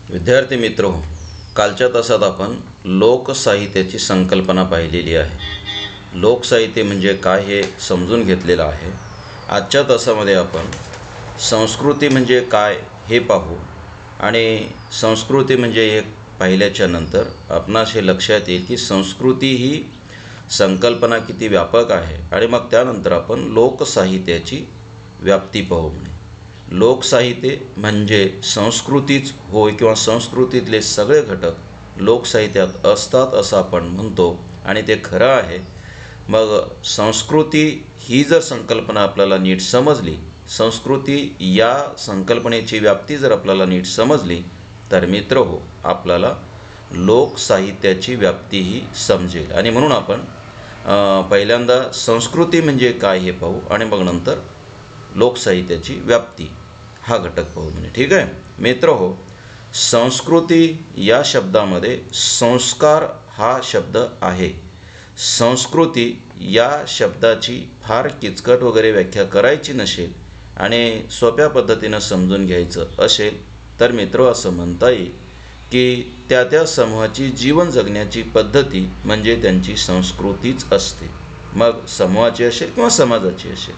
विद्यार्थी मित्र, कालच्या तासात आपण लोकसाहित्याची संकल्पना पाहिलेली आहे. लोकसाहित्य म्हणजे काय हे समजून घेतलेलं आहे. आजच्या तासामध्ये आपण संस्कृती म्हणजे काय हे पाहू आणि संस्कृती म्हणजे एक पाहिल्याच्या नंतर आपणास हे लक्षात येईल की संस्कृती ही संकल्पना किती व्यापक आहे आणि मग त्यानंतर आपण लोकसाहित्याची व्याप्ती पाहू. लोकसाहित्य म्हणजे संस्कृतीच होय किंवा संस्कृतीतले सगळे घटक लोकसाहित्यात असतात असं आपण म्हणतो आणि ते खरं आहे. मग संस्कृती ही जर संकल्पना आपल्याला नीट समजली, संस्कृती या संकल्पनेची व्याप्ती जर आपल्याला नीट समजली तर मित्र हो, आपल्याला लोकसाहित्याची व्याप्तीही समजेल. आणि म्हणून आपण पहिल्यांदा संस्कृती म्हणजे काय हे पाहू आणि मग नंतर लोकसाहित्याची व्याप्ती हा घटक पाहू. म्हणजे ठीक आहे मित्र हो, संस्कृती या शब्दामध्ये संस्कार हा शब्द आहे. संस्कृती या शब्दाची फार किचकट वगैरे व्याख्या करायची नसेल आणि सोप्या पद्धतीनं समजून घ्यायचं असेल तर मित्र असं म्हणता येईल की त्या समूहाची जीवन जगण्याची पद्धती म्हणजे त्यांची संस्कृतीच असते. मग समूहाची असेल किंवा समाजाची असेल,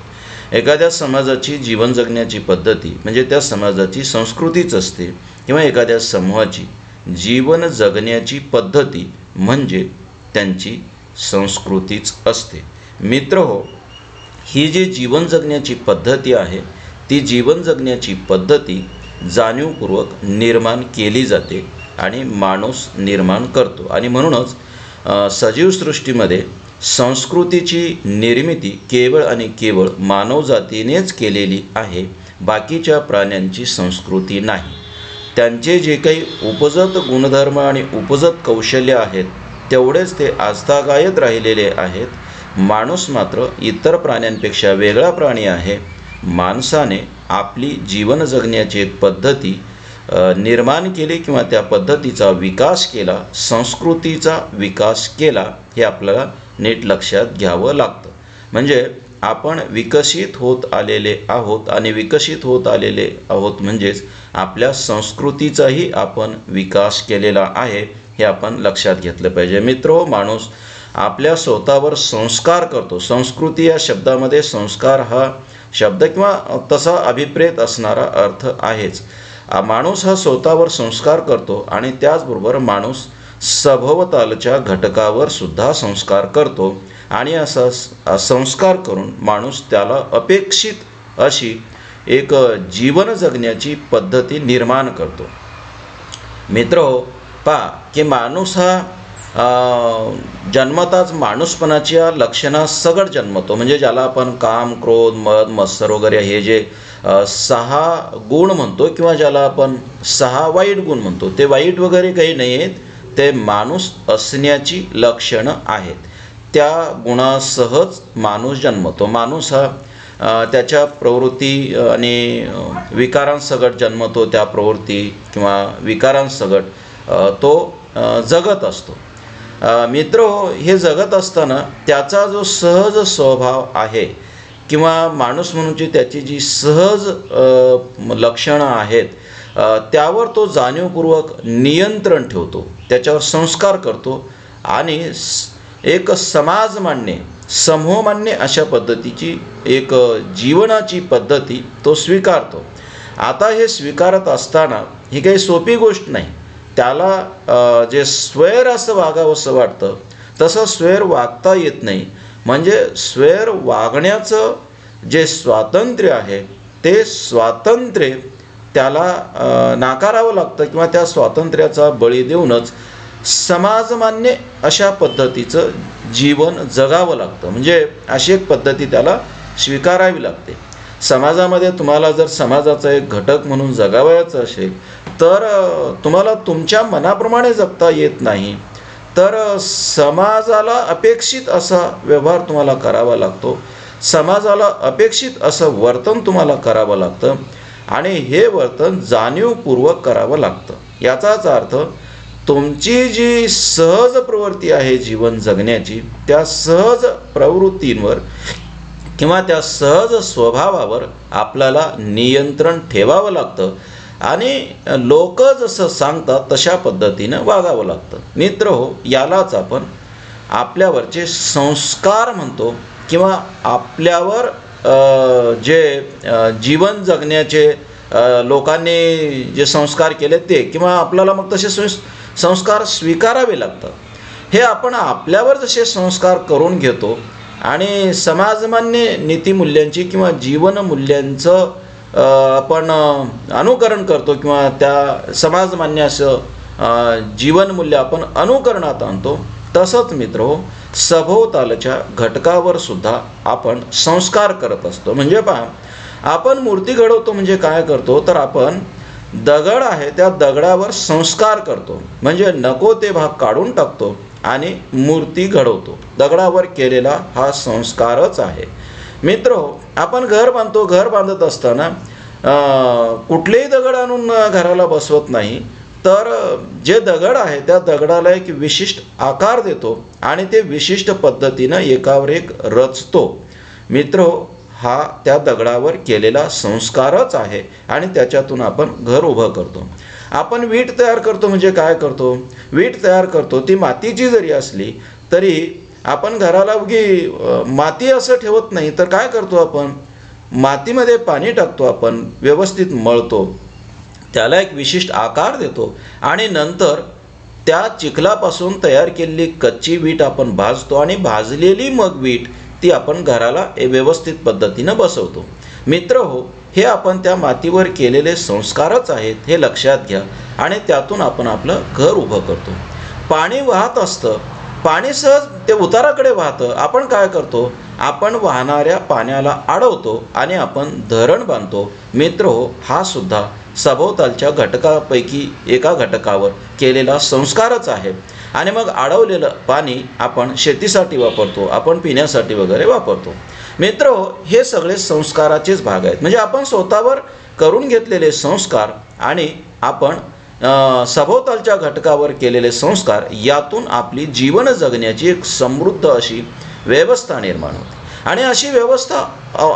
एखाद्या समाजाची जीवन जगण्याची पद्धती म्हणजे त्या समाजाची संस्कृतीच असते किंवा एखाद्या समूहाची जीवन जगण्याची पद्धती म्हणजे त्यांची संस्कृतीच असते. मित्र हो, ही जी जीवन जगण्याची पद्धती आहे ती जीवन जगण्याची पद्धती जाणीवपूर्वक निर्माण केली जाते आणि माणूस निर्माण करतो. आणि म्हणूनच सजीव सृष्टीमध्ये संस्कृतीची निर्मिती केवळ आणि केवळ मानवजातीनेच केलेली आहे. बाकीच्या प्राण्यांची संस्कृती नाही. त्यांचे जे काही उपजत गुणधर्म आणि उपजत कौशल्य आहेत तेवढेच ते आजतागायत राहिलेले आहेत. माणूस मात्र इतर प्राण्यांपेक्षा वेगळा प्राणी आहे. माणसाने आपली जीवन जगण्याची एक पद्धती निर्माण केली किंवा त्या पद्धतीचा विकास केला, संस्कृतीचा विकास केला. हे आपल्याला नीट लक्षात घ्यावं लागतं. म्हणजे आपण विकसित होत आलेले आहोत आणि विकसित होत आलेले आहोत म्हणजेच आपल्या संस्कृतीचाही आपण विकास केलेला आहे, हे आपण लक्षात घेतलं पाहिजे. मित्र, माणूस आपल्या स्वतःवर संस्कार करतो. संस्कृती या शब्दामध्ये संस्कार हा शब्द किंवा तसा अभिप्रेत असणारा अर्थ आहेच. माणूस हा स्वतःवर संस्कार करतो आणि त्याचबरोबर माणूस सभोवतालच्या घटकावर सुद्धा संस्कार करतो आणि असा संस्कार करून माणूस त्याला अपेक्षित अशी एक जीवन जगण्याची पद्धती निर्माण करतो. मित्र हो, पहा की माणूस हा जन्मताच माणूसपणाच्या लक्षणासकट जन्मतो. म्हणजे ज्याला आपण काम, क्रोध, मद, मत्सर वगैरे हे जे 6 गुण म्हणतो किंवा ज्याला आपण 6 वाईट गुण म्हणतो, ते वाईट वगैरे काही नाही आहेत, ते माणूस असण्याची लक्षणं आहेत. त्या गुणासहच माणूस जन्मतो. माणूस हा त्याच्या प्रवृत्ती आणि विकारांसकट जन्मतो. त्या प्रवृत्ती किंवा विकारांसकट तो जगत असतो. मित्र हो, हे जगत असताना त्याचा जो सहज स्वभाव आहे किंवा माणूस म्हणूनची त्याची जी सहज लक्षणं आहेत त्यावर तो जाणीवपूर्वक नियंत्रण ठेवतो, त्याच्यावर संस्कार करतो आणि एक समाजमान्य, समूहमान्य अशा पद्धतीची एक जीवनाची पद्धती तो स्वीकारतो. आता हे स्वीकारत असताना ही काही सोपी गोष्ट नाही. त्याला जे स्वैर असं वागावंसं वाटतं तसं स्वैर वागता येत नाही. म्हणजे स्वैर वागण्याचं जे स्वातंत्र्य आहे ते स्वातंत्र्य त्याला नाकारावं लागतं किंवा त्या स्वातंत्र्याचा बळी देऊनच समाजमान्य अशा पद्धतीचं जीवन जगावं लागतं. म्हणजे अशी एक पद्धती त्याला स्वीकारावी लागते. समाजामध्ये तुम्हाला जर समाजाचा एक घटक म्हणून जगावायचं असेल तर तुम्हाला तुमच्या मनाप्रमाणे जगता येत नाही, तर समाजाला अपेक्षित असा व्यवहार तुम्हाला करावा लागतो. समाजाला अपेक्षित असं वर्तन तुम्हाला करावं लागतं आणि हे वर्तन जाणीवपूर्वक करावं लागतं. याचाच अर्थ तुमची जी सहज प्रवृत्ती आहे जीवन जगण्याची, त्या सहज प्रवृत्तींवर किंवा त्या सहज स्वभावावर आपल्याला नियंत्रण ठेवावं लागतं आणि लोक जसं सांगतात तशा पद्धतीनं वागावं लागतं. मित्र हो, यालाच आपण आपल्यावरचे संस्कार म्हणतो किंवा आपल्यावर जीवन जगण्याचे लोकांनी जे संस्कार केले ते, किंवा आपल्याला मग तसे संस्कार स्वीकारावे लागतात. हे आपण आपल्यावर जसे संस्कार करून घेतो आणि समाजमान्य नीतिमूल्यांची किंवा जीवनमूल्यांचं आपण अनुकरण करतो किंवा त्या समाजमान्य असं जीवनमूल्य आपण अनुकरणात आणतो. तसंच मित्र, सभोवतालच्या घटकावर सुद्धा आपण संस्कार करत असतो. म्हणजे पहा, आपण मूर्ती घडवतो म्हणजे काय करतो, तर आपण दगड आहे त्या दगडावर संस्कार करतो. म्हणजे नको ते भाग काढून टाकतो आणि मूर्ती घडवतो. दगडावर केलेला हा संस्कारच आहे. मित्र, आपण घर बांधतो. घर बांधत असताना कुठलेही दगड आणून घराला बसवत नाही, तर जे दगड आहे त्या दगडाला एक विशिष्ट आकार देतो आणि ते विशिष्ट पद्धतीनं एकावर एक रचतो. मित्र, हा त्या दगडावर केलेला संस्कारच आहे आणि त्याच्यातून आपण घर उभं करतो. आपण वीट तयार करतो म्हणजे काय करतो, वीट तयार करतो ती मातीची जरी असली तरी आपण घराला उगी माती असं ठेवत नाही, तर काय करतो, आपण मातीमध्ये पाणी टाकतो, आपण व्यवस्थित मळतो, त्याला एक विशिष्ट आकार देतो आणि नंतर त्या चिखलापासून तयार केलेली कच्ची वीट आपण भाजतो आणि भाजलेली मग वीट ती आपण घराला व्यवस्थित पद्धतीनं बसवतो. मित्र हो, हे आपण त्या मातीवर केलेले संस्कारच आहेत हे लक्षात घ्या आणि त्यातून आपण आपलं घर उभं करतो. पाणी वाहत असतं, पाणी सहज ते उताराकडे वाहतं. आपण काय करतो, आपण वाहणाऱ्या पाण्याला अडवतो आणि आपण धरण बांधतो. मित्र हो, हा सुद्धा सभोवतालच्या घटकापैकी एका घटकावर केलेला संस्कारच आहे. आणि मग अडवलेलं पाणी आपण शेतीसाठी वापरतो, आपण पिण्यासाठी वगैरे वापरतो. मित्र हो, हे सगळे संस्काराचेच भाग आहेत. म्हणजे आपण स्वतःवर करून घेतलेले संस्कार आणि आपण सभोवतालच्या घटकावर केलेले संस्कार, यातून आपली जीवन जगण्याची एक समृद्ध अशी व्यवस्था निर्माण होते. आणि अशी व्यवस्था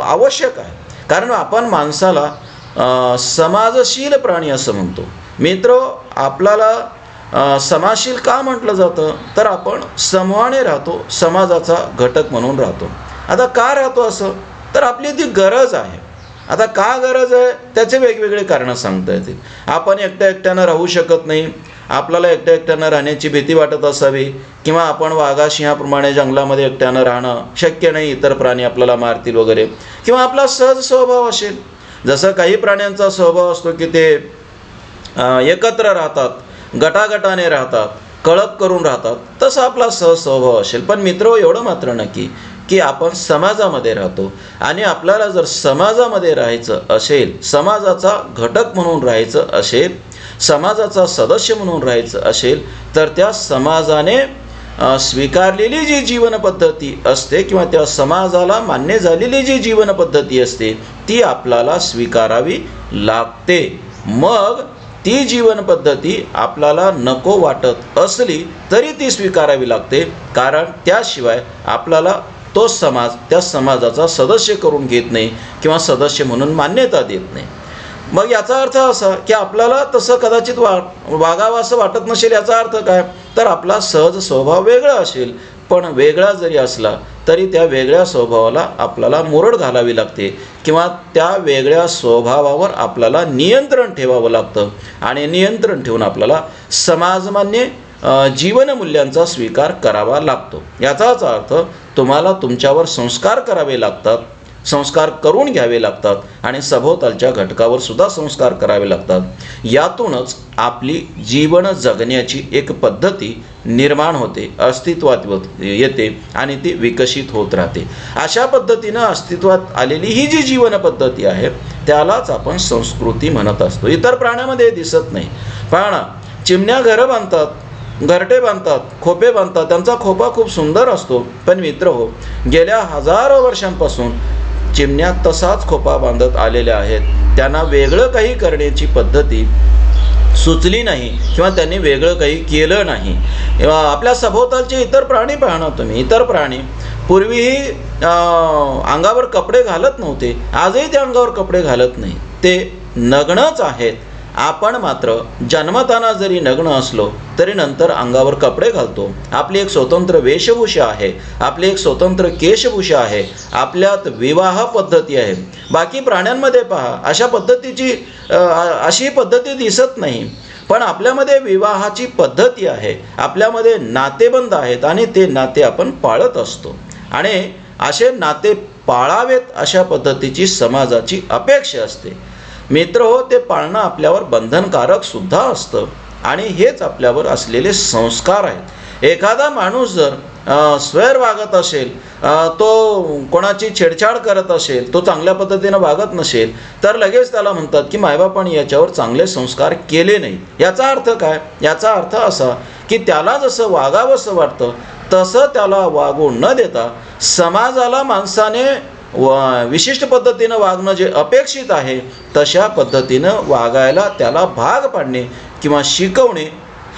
आवश्यक आहे, कारण आपण माणसाला समाजशील प्राणी असं म्हणतो. मित्र, आपल्याला समाजशील का म्हटलं जातं, तर आपण समूहाने राहतो, समाजाचा घटक म्हणून राहतो. आता का राहतो असं, तर आपली ती गरज आहे. आता का गरज आहे त्याचे वेगवेगळे कारणं सांगता येतील. आपण एकट्यानं राहू शकत नाही, आपल्याला एकट्यानं राहण्याची भीती वाटत असावी, किंवा आपण वाघा सिंहाप्रमाणे जंगलामध्ये एकट्यानं राहणं शक्य नाही, इतर प्राणी आपल्याला मारतील वगैरे, किंवा आपला सहज स्वभाव असेल. जसं काही प्राण्यांचा स्वभाव असतो की ते एकत्र राहतात, गटागटाने राहतात, कळप करून राहतात, तसा आपला सहज स्वभाव असेल. पण मित्र, एवढं मात्र नक्की की आपण समाजामध्ये राहतो आणि आपल्याला जर समाजामध्ये राहायचं असेल, समाजाचा घटक म्हणून राहायचं असेल, समाजाचा सदस्य म्हणून राहायचं असेल, तर त्या समाजाने स्वीकारलेली जी जीवनपद्धती असते किंवा त्या समाजाला मान्य झालेली जी जीवनपद्धती असते ती आपल्याला स्वीकारावी लागते. मग ती जीवनपद्धती आपल्याला नको वाटत असली तरी ती स्वीकारावी लागते, कारण त्याशिवाय आपल्याला तो समाज त्या समाजाचा सदस्य करून घेत नाही किंवा सदस्य म्हणून मान्यता देत नाही. मग याचा अर्थ असा की आपल्याला तसं कदाचित वागावं असं वाटत नसेल. याचा अर्थ काय, तर आपला सहज स्वभाव वेगळा असेल, पण वेगळा जरी असला तरी त्या वेगळ्या स्वभावाला आपल्याला मुरड घालावी लागते किंवा त्या वेगळ्या स्वभावावर आपल्याला नियंत्रण ठेवावं लागतं आणि नियंत्रण ठेवून आपल्याला समाजमान्य जीवनमूल्यांचा स्वीकार करावा लागतो. याचाच अर्थ तुम्हाला तुमच्यावर संस्कार करावे लागतात, संस्कार करून घ्यावे लागतात आणि सभोवतालच्या घटकावर सुद्धा संस्कार करावे लागतात. यातूनच आपली जीवन जगण्याची एक पद्धती निर्माण होते, अस्तित्वात येते आणि ती विकसित होत राहते. अशा पद्धतीनं अस्तित्वात आलेली ही जी जीवन पद्धती आहे त्यालाच आपण संस्कृती म्हणत असतो. इतर प्राण्यामध्ये दिसत नाही. पण चिमण्या घरं बांधतात, घरटे बांधतात, खोपे बांधतात, त्यांचा खोपा खूप सुंदर असतो. पण मित्र हो, गेल्या हजारो वर्षांपासून चिमण्या तसाच खोपा बांधत आलेल्या आहेत. त्यांना वेगळं काही करण्याची पद्धती सुचली नाही किंवा त्यांनी वेगळं काही केलं नाही. आपल्या सभोवतालचे इतर प्राणी पाहणार तुम्ही, इतर प्राणी पूर्वीही अंगावर कपडे घालत नव्हते, आजही ते अंगावर कपडे घालत नाही, ते नग्नच आहेत. आपण मात्र जन्मताना जरी नग्न असलो तरी नंतर अंगावर कपडे घालतो. आपली एक स्वतंत्र वेशभूषा आहे, आपली एक स्वतंत्र केशभूषा आहे, आपल्यात विवाह पद्धती आहे. बाकी प्राण्यांमध्ये पहा अशी पद्धती दिसत नाही, पण आपल्यामध्ये विवाहाची पद्धती आहे, आपल्यामध्ये नातेबंध आहेत आणि ते नाते आपण पाळत असतो आणि असे नाते पाळावेत अशा पद्धतीची समाजाची अपेक्षा असते. मित्र हो, ते पाळणं आपल्यावर बंधनकारक सुद्धा असतं आणि हेच आपल्यावर असलेले संस्कार आहेत. एखादा माणूस जर स्वैर वागत असेल, तो कोणाची छेडछाड करत असेल, तो चांगल्या पद्धतीनं वागत नसेल, तर लगेच त्याला म्हणतात की मायबापांनी याच्यावर चांगले संस्कार केले नाही. याचा अर्थ काय? याचा अर्थ असा की त्याला जसं वागावंसं वाटतं तसं त्याला वागू न देता समाजाला माणसाने विशिष्ट पद्धतीनं वागणं जे अपेक्षित आहे तशा पद्धतीनं वागायला त्याला भाग पाडणे किंवा शिकवणे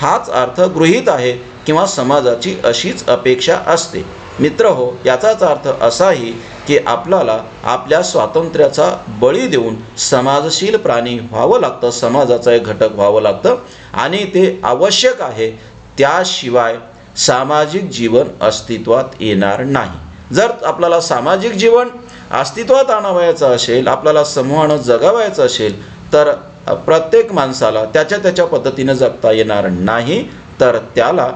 हाच अर्थ गृहीत आहे किंवा समाजाची अशीच अपेक्षा असते. मित्र हो, याचाच अर्थ असाही की आपल्याला आपल्या स्वातंत्र्याचा बळी देऊन समाजशील प्राणी व्हावं लागतं, समाजाचा एक घटक व्हावं लागतं आणि ते आवश्यक आहे. त्याशिवाय सामाजिक जीवन अस्तित्वात येणार नाही. जर आपल्याला सामाजिक जीवन अस्तित्वात आणावयाचं असेल, आपल्याला समूहानं जगावायचं असेल, तर प्रत्येक माणसाला त्याच्या पद्धतीनं जगता येणार नाही, तर त्याला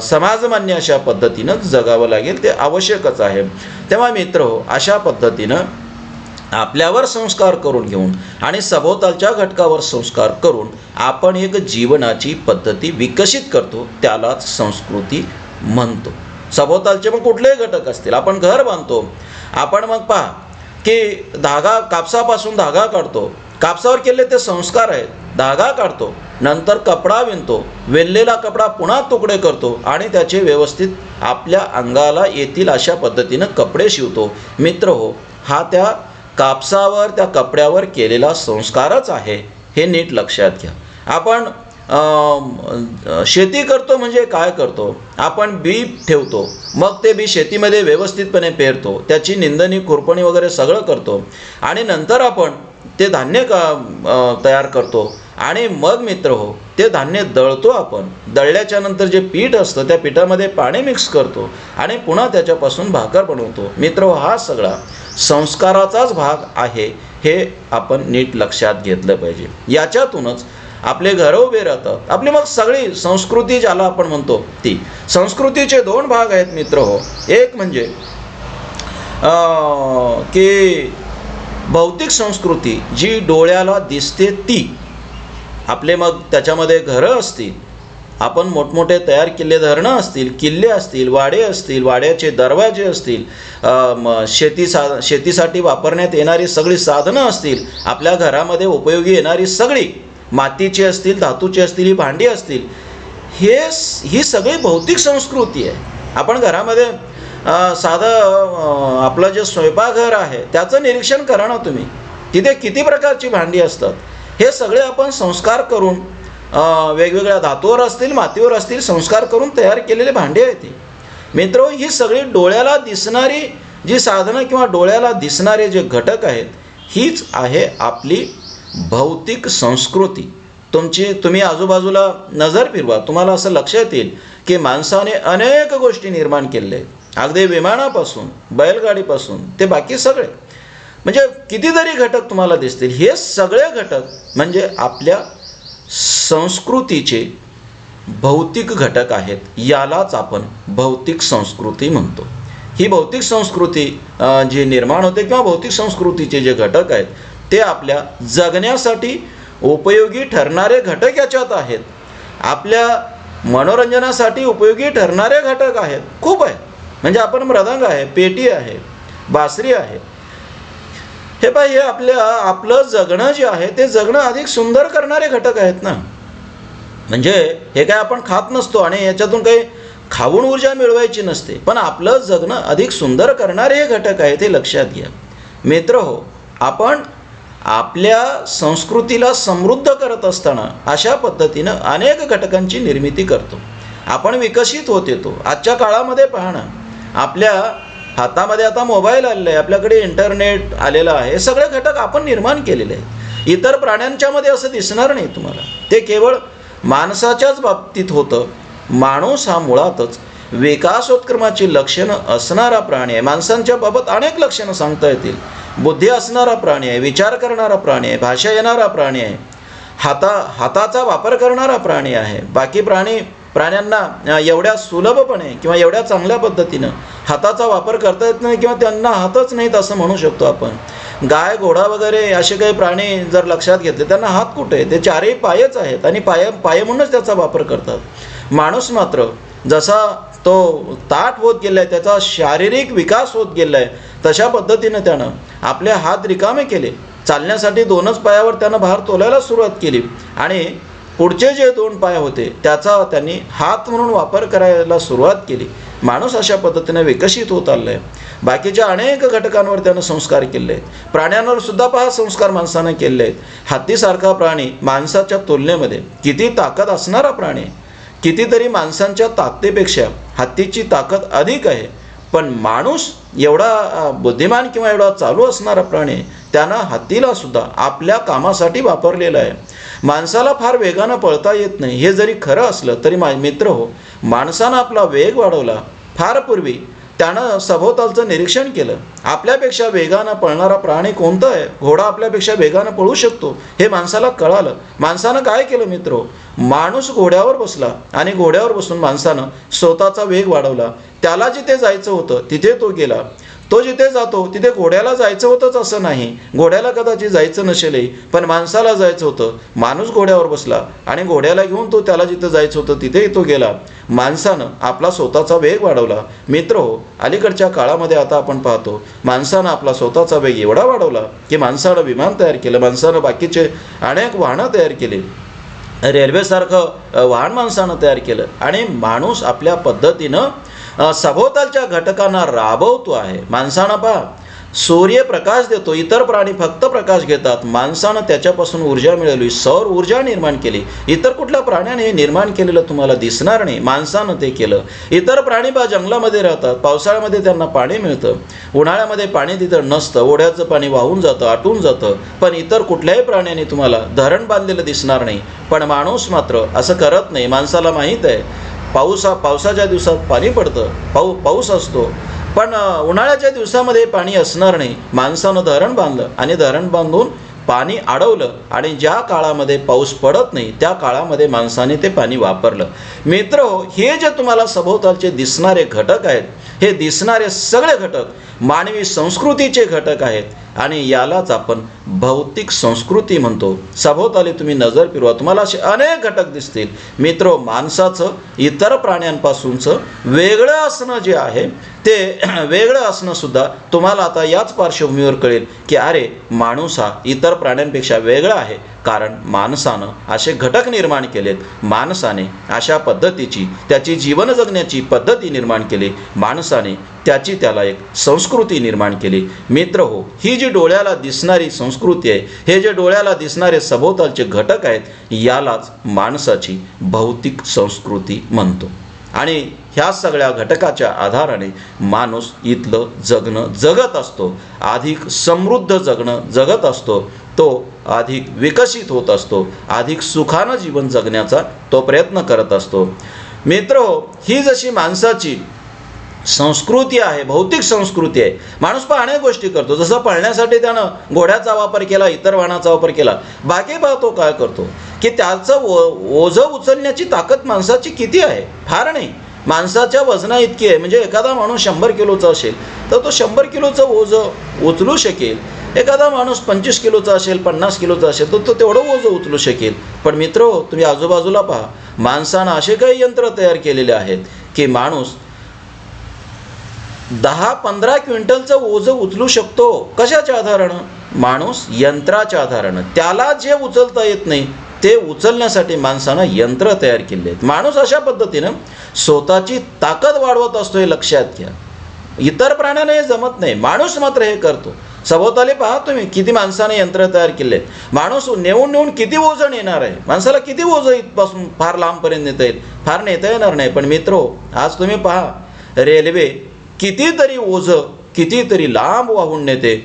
समाजमान्य अशा पद्धतीनं जगावं लागेल. ते आवश्यकच आहे. तेव्हा मित्र हो, अशा पद्धतीनं आपल्यावर संस्कार करून घेऊन आणि सभोवतालच्या घटकावर संस्कार करून आपण एक जीवनाची पद्धती विकसित करतो, त्यालाच संस्कृती म्हणतो. सभोवतालचे मग कुठलेही घटक असतील, आपण घर बांधतो, आपण मग पहा की कापसापासून धागा काढतो, कापसावर केले ते संस्कार आहेत. धागा काढतो, नंतर कपडा विणतो, विणलेला कपडा पुन्हा तुकडे करतो आणि त्याचे व्यवस्थित आपल्या अंगाला येतील अशा पद्धतीनं कपडे शिवतो. मित्र हो, हा त्या कापसावर त्या कपड्यावर केलेला संस्कारच आहे, हे नीट लक्षात घ्या. आपण शेती करतो म्हणजे काय करतो? आपण बी ठेवतो, मग ते बी शेतीमध्ये व्यवस्थितपणे पेरतो, त्याची निंदणी खुरपणी वगैरे सगळं करतो आणि नंतर आपण ते धान्य तयार करतो आणि मग मित्र हो, ते धान्य दळतो. आपण दळल्याच्या नंतर जे पीठ असतं त्या पिठामध्ये पाणी मिक्स करतो आणि पुन्हा त्याच्यापासून भाकर बनवतो. मित्र हो, हा सगळा संस्काराचाच भाग आहे, हे आपण नीट लक्षात घेतलं पाहिजे. याच्यातूनच आपले घरं उभे राहतात. आपली मग सगळी संस्कृती ज्याला आपण म्हणतो ती संस्कृतीचे दोन भाग आहेत मित्र हो. एक म्हणजे की भौतिक संस्कृती जी डोळ्याला दिसते ती. आपले मग त्याच्यामध्ये घरं असतील, आपण मोठमोठे तयार केलेले धरणं असतील, किल्ले असतील, वाडे असतील, वाड्याचे दरवाजे असतील, शेतीसाठी वापरण्यात येणारी सगळी साधनं असतील, आपल्या घरामध्ये उपयोगी येणारी सगळी मातीची असतील, धातूची असतील, ही भांडी असतील, ही सगळी भौतिक संस्कृती आहे. आपण घरामध्ये साधं आपलं जे स्वयंपाकघर आहे त्याचं निरीक्षण करा ना तुम्ही, तिथे किती प्रकारची भांडी असतात. हे सगळे आपण संस्कार करून वेगवेगळ्या धातूवर असतील, मातीवर असतील, संस्कार करून तयार केलेले भांडी आहेत ती. मित्र, ही सगळी डोळ्याला दिसणारी जी साधनं किंवा डोळ्याला दिसणारे जे घटक आहेत, हीच आहे आपली भौतिक संस्कृती. तुम्ही आजूबाजूला नजर फिरवा, तुम्हाला असं लक्षात येईल की माणसाने अनेक गोष्टी निर्माण केलेल्या आहेत. अगदी विमानापासून, बैलगाडीपासून ते बाकी सगळे, म्हणजे कितीतरी घटक तुम्हाला दिसतील. हे सगळे घटक म्हणजे आपल्या संस्कृतीचे भौतिक घटक आहेत. यालाच आपण भौतिक संस्कृती म्हणतो. ही भौतिक संस्कृती जी निर्माण होते किंवा भौतिक संस्कृतीचे जे घटक आहेत ते आपल्या जगण्यासाठी उपयोगी ठरणारे घटक याच्यात आहेत. आपल्या मनोरंजनासाठी उपयोगी ठरणारे घटक आहेत, खूप आहेत. म्हणजे आपण मृदंग आहे, पेटी आहे, बासरी आहे. हे हे आपलं जगणं जे आहे ते जगणं अधिक सुंदर करणारे घटक आहेत ना. म्हणजे हे काय आपण खात नसतो आणि याच्यातून काही खाऊन ऊर्जा मिळवायची नसते, पण आपलं जगणं अधिक सुंदर करणारे हे घटक आहेत, हे लक्षात घ्या. मित्र हो, आपण आपल्या संस्कृतीला समृद्ध करत असताना अशा पद्धतीनं अनेक घटकांची निर्मिती करतो. आपण विकसित होत येतो. आजच्या काळामध्ये पहा ना, आपल्या हातामध्ये आता मोबाईल आलेला आहे, आपल्याकडे इंटरनेट आलेलं आहे. हे सगळे घटक आपण निर्माण केलेले आहेत. इतर प्राण्यांच्यामध्ये असं दिसणार नाही तुम्हाला. ते केवळ माणसाच्याच बाबतीत होतं. माणूस हा मुळातच विकासोत्क्रमाची लक्षणं असणारा प्राणी आहे. माणसांच्या बाबत अनेक लक्षणं सांगता येतील. बुद्धी असणारा प्राणी आहे, विचार करणारा प्राणी आहे, भाषा येणारा प्राणी आहे, हाताचा वापर करणारा प्राणी आहे. बाकी प्राण्यांना एवढ्या सुलभपणे किंवा एवढ्या चांगल्या पद्धतीनं हाताचा वापर करता येत नाही किंवा त्यांना हातच नाहीत असं म्हणू शकतो आपण. गाय, घोडा वगैरे असे काही प्राणी जर लक्षात घेतले, त्यांना हात कुठे? ते चारही पायच आहेत आणि पाय म्हणूनच त्याचा वापर करतात. माणूस मात्र जसा तो ताठ होत गेला आहे, त्याचा शारीरिक विकास होत गेला आहे, तशा पद्धतीनं त्यानं आपले हात रिकामे केले. चालण्यासाठी 2च पायावर त्यानं भार तोलायला सुरुवात केली आणि पुढचे जे 2 पाय होते त्याचा त्यांनी हात म्हणून वापर करायला सुरुवात केली. माणूस अशा पद्धतीने विकसित होत आला आहे. बाकीच्या अनेक घटकांवर त्यानं संस्कार केले आहेत. प्राण्यांवर सुद्धा पहा संस्कार माणसानं केले आहेत. हत्तीसारखा प्राणी माणसाच्या तुलनेमध्ये किती ताकद असणारा प्राणी आहे. कितीतरी माणसांच्या ताकदीपेक्षा हत्तीची ताकद अधिक आहे. पण माणूस एवढा बुद्धिमान किंवा एवढा चालू असणारा प्राणी, त्यानं हत्तीला सुद्धा आपल्या कामासाठी वापरलेला आहे. माणसाला फार वेगानं पळता येत नाही हे जरी खरं असलं तरी मित्र हो, माणसानं आपला वेग वाढवला. फार पूर्वी त्यानं सभोवतालचं निरीक्षण केलं. आपल्यापेक्षा वेगानं पळणारा प्राणी कोणता आहे? घोडा आपल्यापेक्षा वेगानं पळू शकतो हे माणसाला कळालं. माणसानं काय केलं मित्र? माणूस घोड्यावर बसला आणि घोड्यावर बसून माणसानं स्वतःचा वेग वाढवला. त्याला जिथे जायचं होतं तिथे तो गेला. तो जिथे जातो तिथे घोड्याला जायचं होतंच असं नाही. घोड्याला कदाचित जायचं नसेलही, पण माणसाला जायचं होतं. माणूस घोड्यावर बसला आणि घोड्याला घेऊन तो त्याला जिथं जायचं होतं तिथे तो गेला. माणसानं आपला स्वतःचा वेग वाढवला. मित्र हो, अलीकडच्या काळामध्ये आता आपण पाहतो माणसानं आपला स्वतःचा वेग एवढा वाढवला की माणसानं विमान तयार केलं, माणसानं बाकीचे अनेक वाहनं तयार केली, रेल्वेसारखं वाहन माणसानं तयार केलं आणि माणूस आपल्या पद्धतीनं सभोवतालच्या घटकांना राबवतो आहे. माणसानं पहा सूर्यप्रकाश देतो, इतर प्राणी फक्त प्रकाश घेतात. माणसानं त्याच्यापासून ऊर्जा मिळवली, सौर ऊर्जा निर्माण केली. इतर कुठल्या प्राण्याने हे निर्माण केलेलं तुम्हाला दिसणार नाही, माणसानं ते केलं. इतर प्राणी जंगलामध्ये राहतात, पावसाळ्यामध्ये त्यांना पाणी मिळतं, उन्हाळ्यामध्ये पाणी तिथं नसतं, ओढ्याचं पाणी वाहून जातं, आटून जातं. पण इतर कुठल्याही प्राण्याने तुम्हाला धरण बांधलेलं दिसणार नाही. पण माणूस मात्र असं करत नाही. माणसाला माहीत आहे पावसाच्या दिवसात पाणी पडतं, पाऊस असतो, पण उन्हाळ्याच्या दिवसामध्ये पाणी असणार नाही. माणसानं धरण बांधलं आणि धरण बांधून पाणी अडवलं आणि ज्या काळामध्ये पाऊस पडत नाही त्या काळामध्ये माणसाने ते पाणी वापरलं. मित्र, हे जे तुम्हाला सभोवतालचे दिसणारे घटक आहेत, हे दिसणारे सगळे घटक मानवी संस्कृतीचे घटक आहेत आणि यालाच आपण भौतिक संस्कृती म्हणतो. सभोवताली तुम्ही नजर फिरवा, तुम्हाला असे अनेक घटक दिसतील. मित्र, माणसाचं इतर प्राण्यांपासूनचं वेगळं असणं जे आहे ते वेगळं असणं सुद्धा तुम्हाला आता याच पार्श्वभूमीवर कळेल की अरे, माणूस हा इतर प्राण्यांपेक्षा वेगळा आहे. कारण माणसानं असे घटक निर्माण केलेत, माणसाने अशा पद्धतीची त्याची जीवन जगण्याची पद्धती निर्माण केली, माणसाने त्याला एक संस्कृती निर्माण केली. मित्र हो, ही जी डोळ्याला दिसणारी संस्कृती आहे, हे जे डोळ्याला दिसणारे सभोवतालचे घटक आहेत, यालाच माणसाची भौतिक संस्कृती म्हणतो. आणि ह्या सगळ्या घटकाच्या आधाराने माणूस इथलं जगणं जगत असतो, अधिक समृद्ध जगणं जगत असतो, तो अधिक विकसित होत असतो, अधिक सुखानं जीवन जगण्याचा तो प्रयत्न करत असतो. मित्र हो, ही जशी माणसाची संस्कृती आहे, भौतिक संस्कृती आहे. माणूस अनेक गोष्टी करतो. जसं पळण्यासाठी त्यानं घोड्याचा वापर केला, इतर वाहनाचा वापर केला. बाकी पाहतो काय करतो की त्याचं ओझं उचलण्याची ताकद माणसाची किती आहे? फार नाही. माणसाच्या वजना इतकी आहे. म्हणजे एखादा माणूस 100 किलोचा असेल तर तो 100 किलोचं ओझं उचलू शकेल. एखादा माणूस 25 किलोचा असेल, 50 किलोचा असेल तर तो तेवढं ओझं उचलू शकेल. पण मित्र, तुम्ही आजूबाजूला पहा, माणसानं असे काही यंत्र तयार केलेले आहेत की माणूस 10-15 क्विंटलचं ओझं उचलू शकतो. कशाच्या आधारानं? माणूस यंत्राच्या आधारानं. त्याला जे उचलता येत नाही ते उचलण्यासाठी माणसानं यंत्र तयार केले आहेत. माणूस अशा पद्धतीनं स्वतःची ताकद वाढवत असतो, हे लक्षात घ्या. इतर प्राण्यांना हे जमत नाही, माणूस मात्र हे करतो. सभोवताली पहा तुम्ही किती माणसाने यंत्र तयार केले. माणूस नेऊन किती वजन येणार आहे? माणसाला किती वजन इथपासून फार लांबपर्यंत नेता येईल? फार नेता येणार नाही. पण मित्रो, आज तुम्ही पहा रेल्वे कितीतरी ओझं कितीतरी लांब वाहून नेते.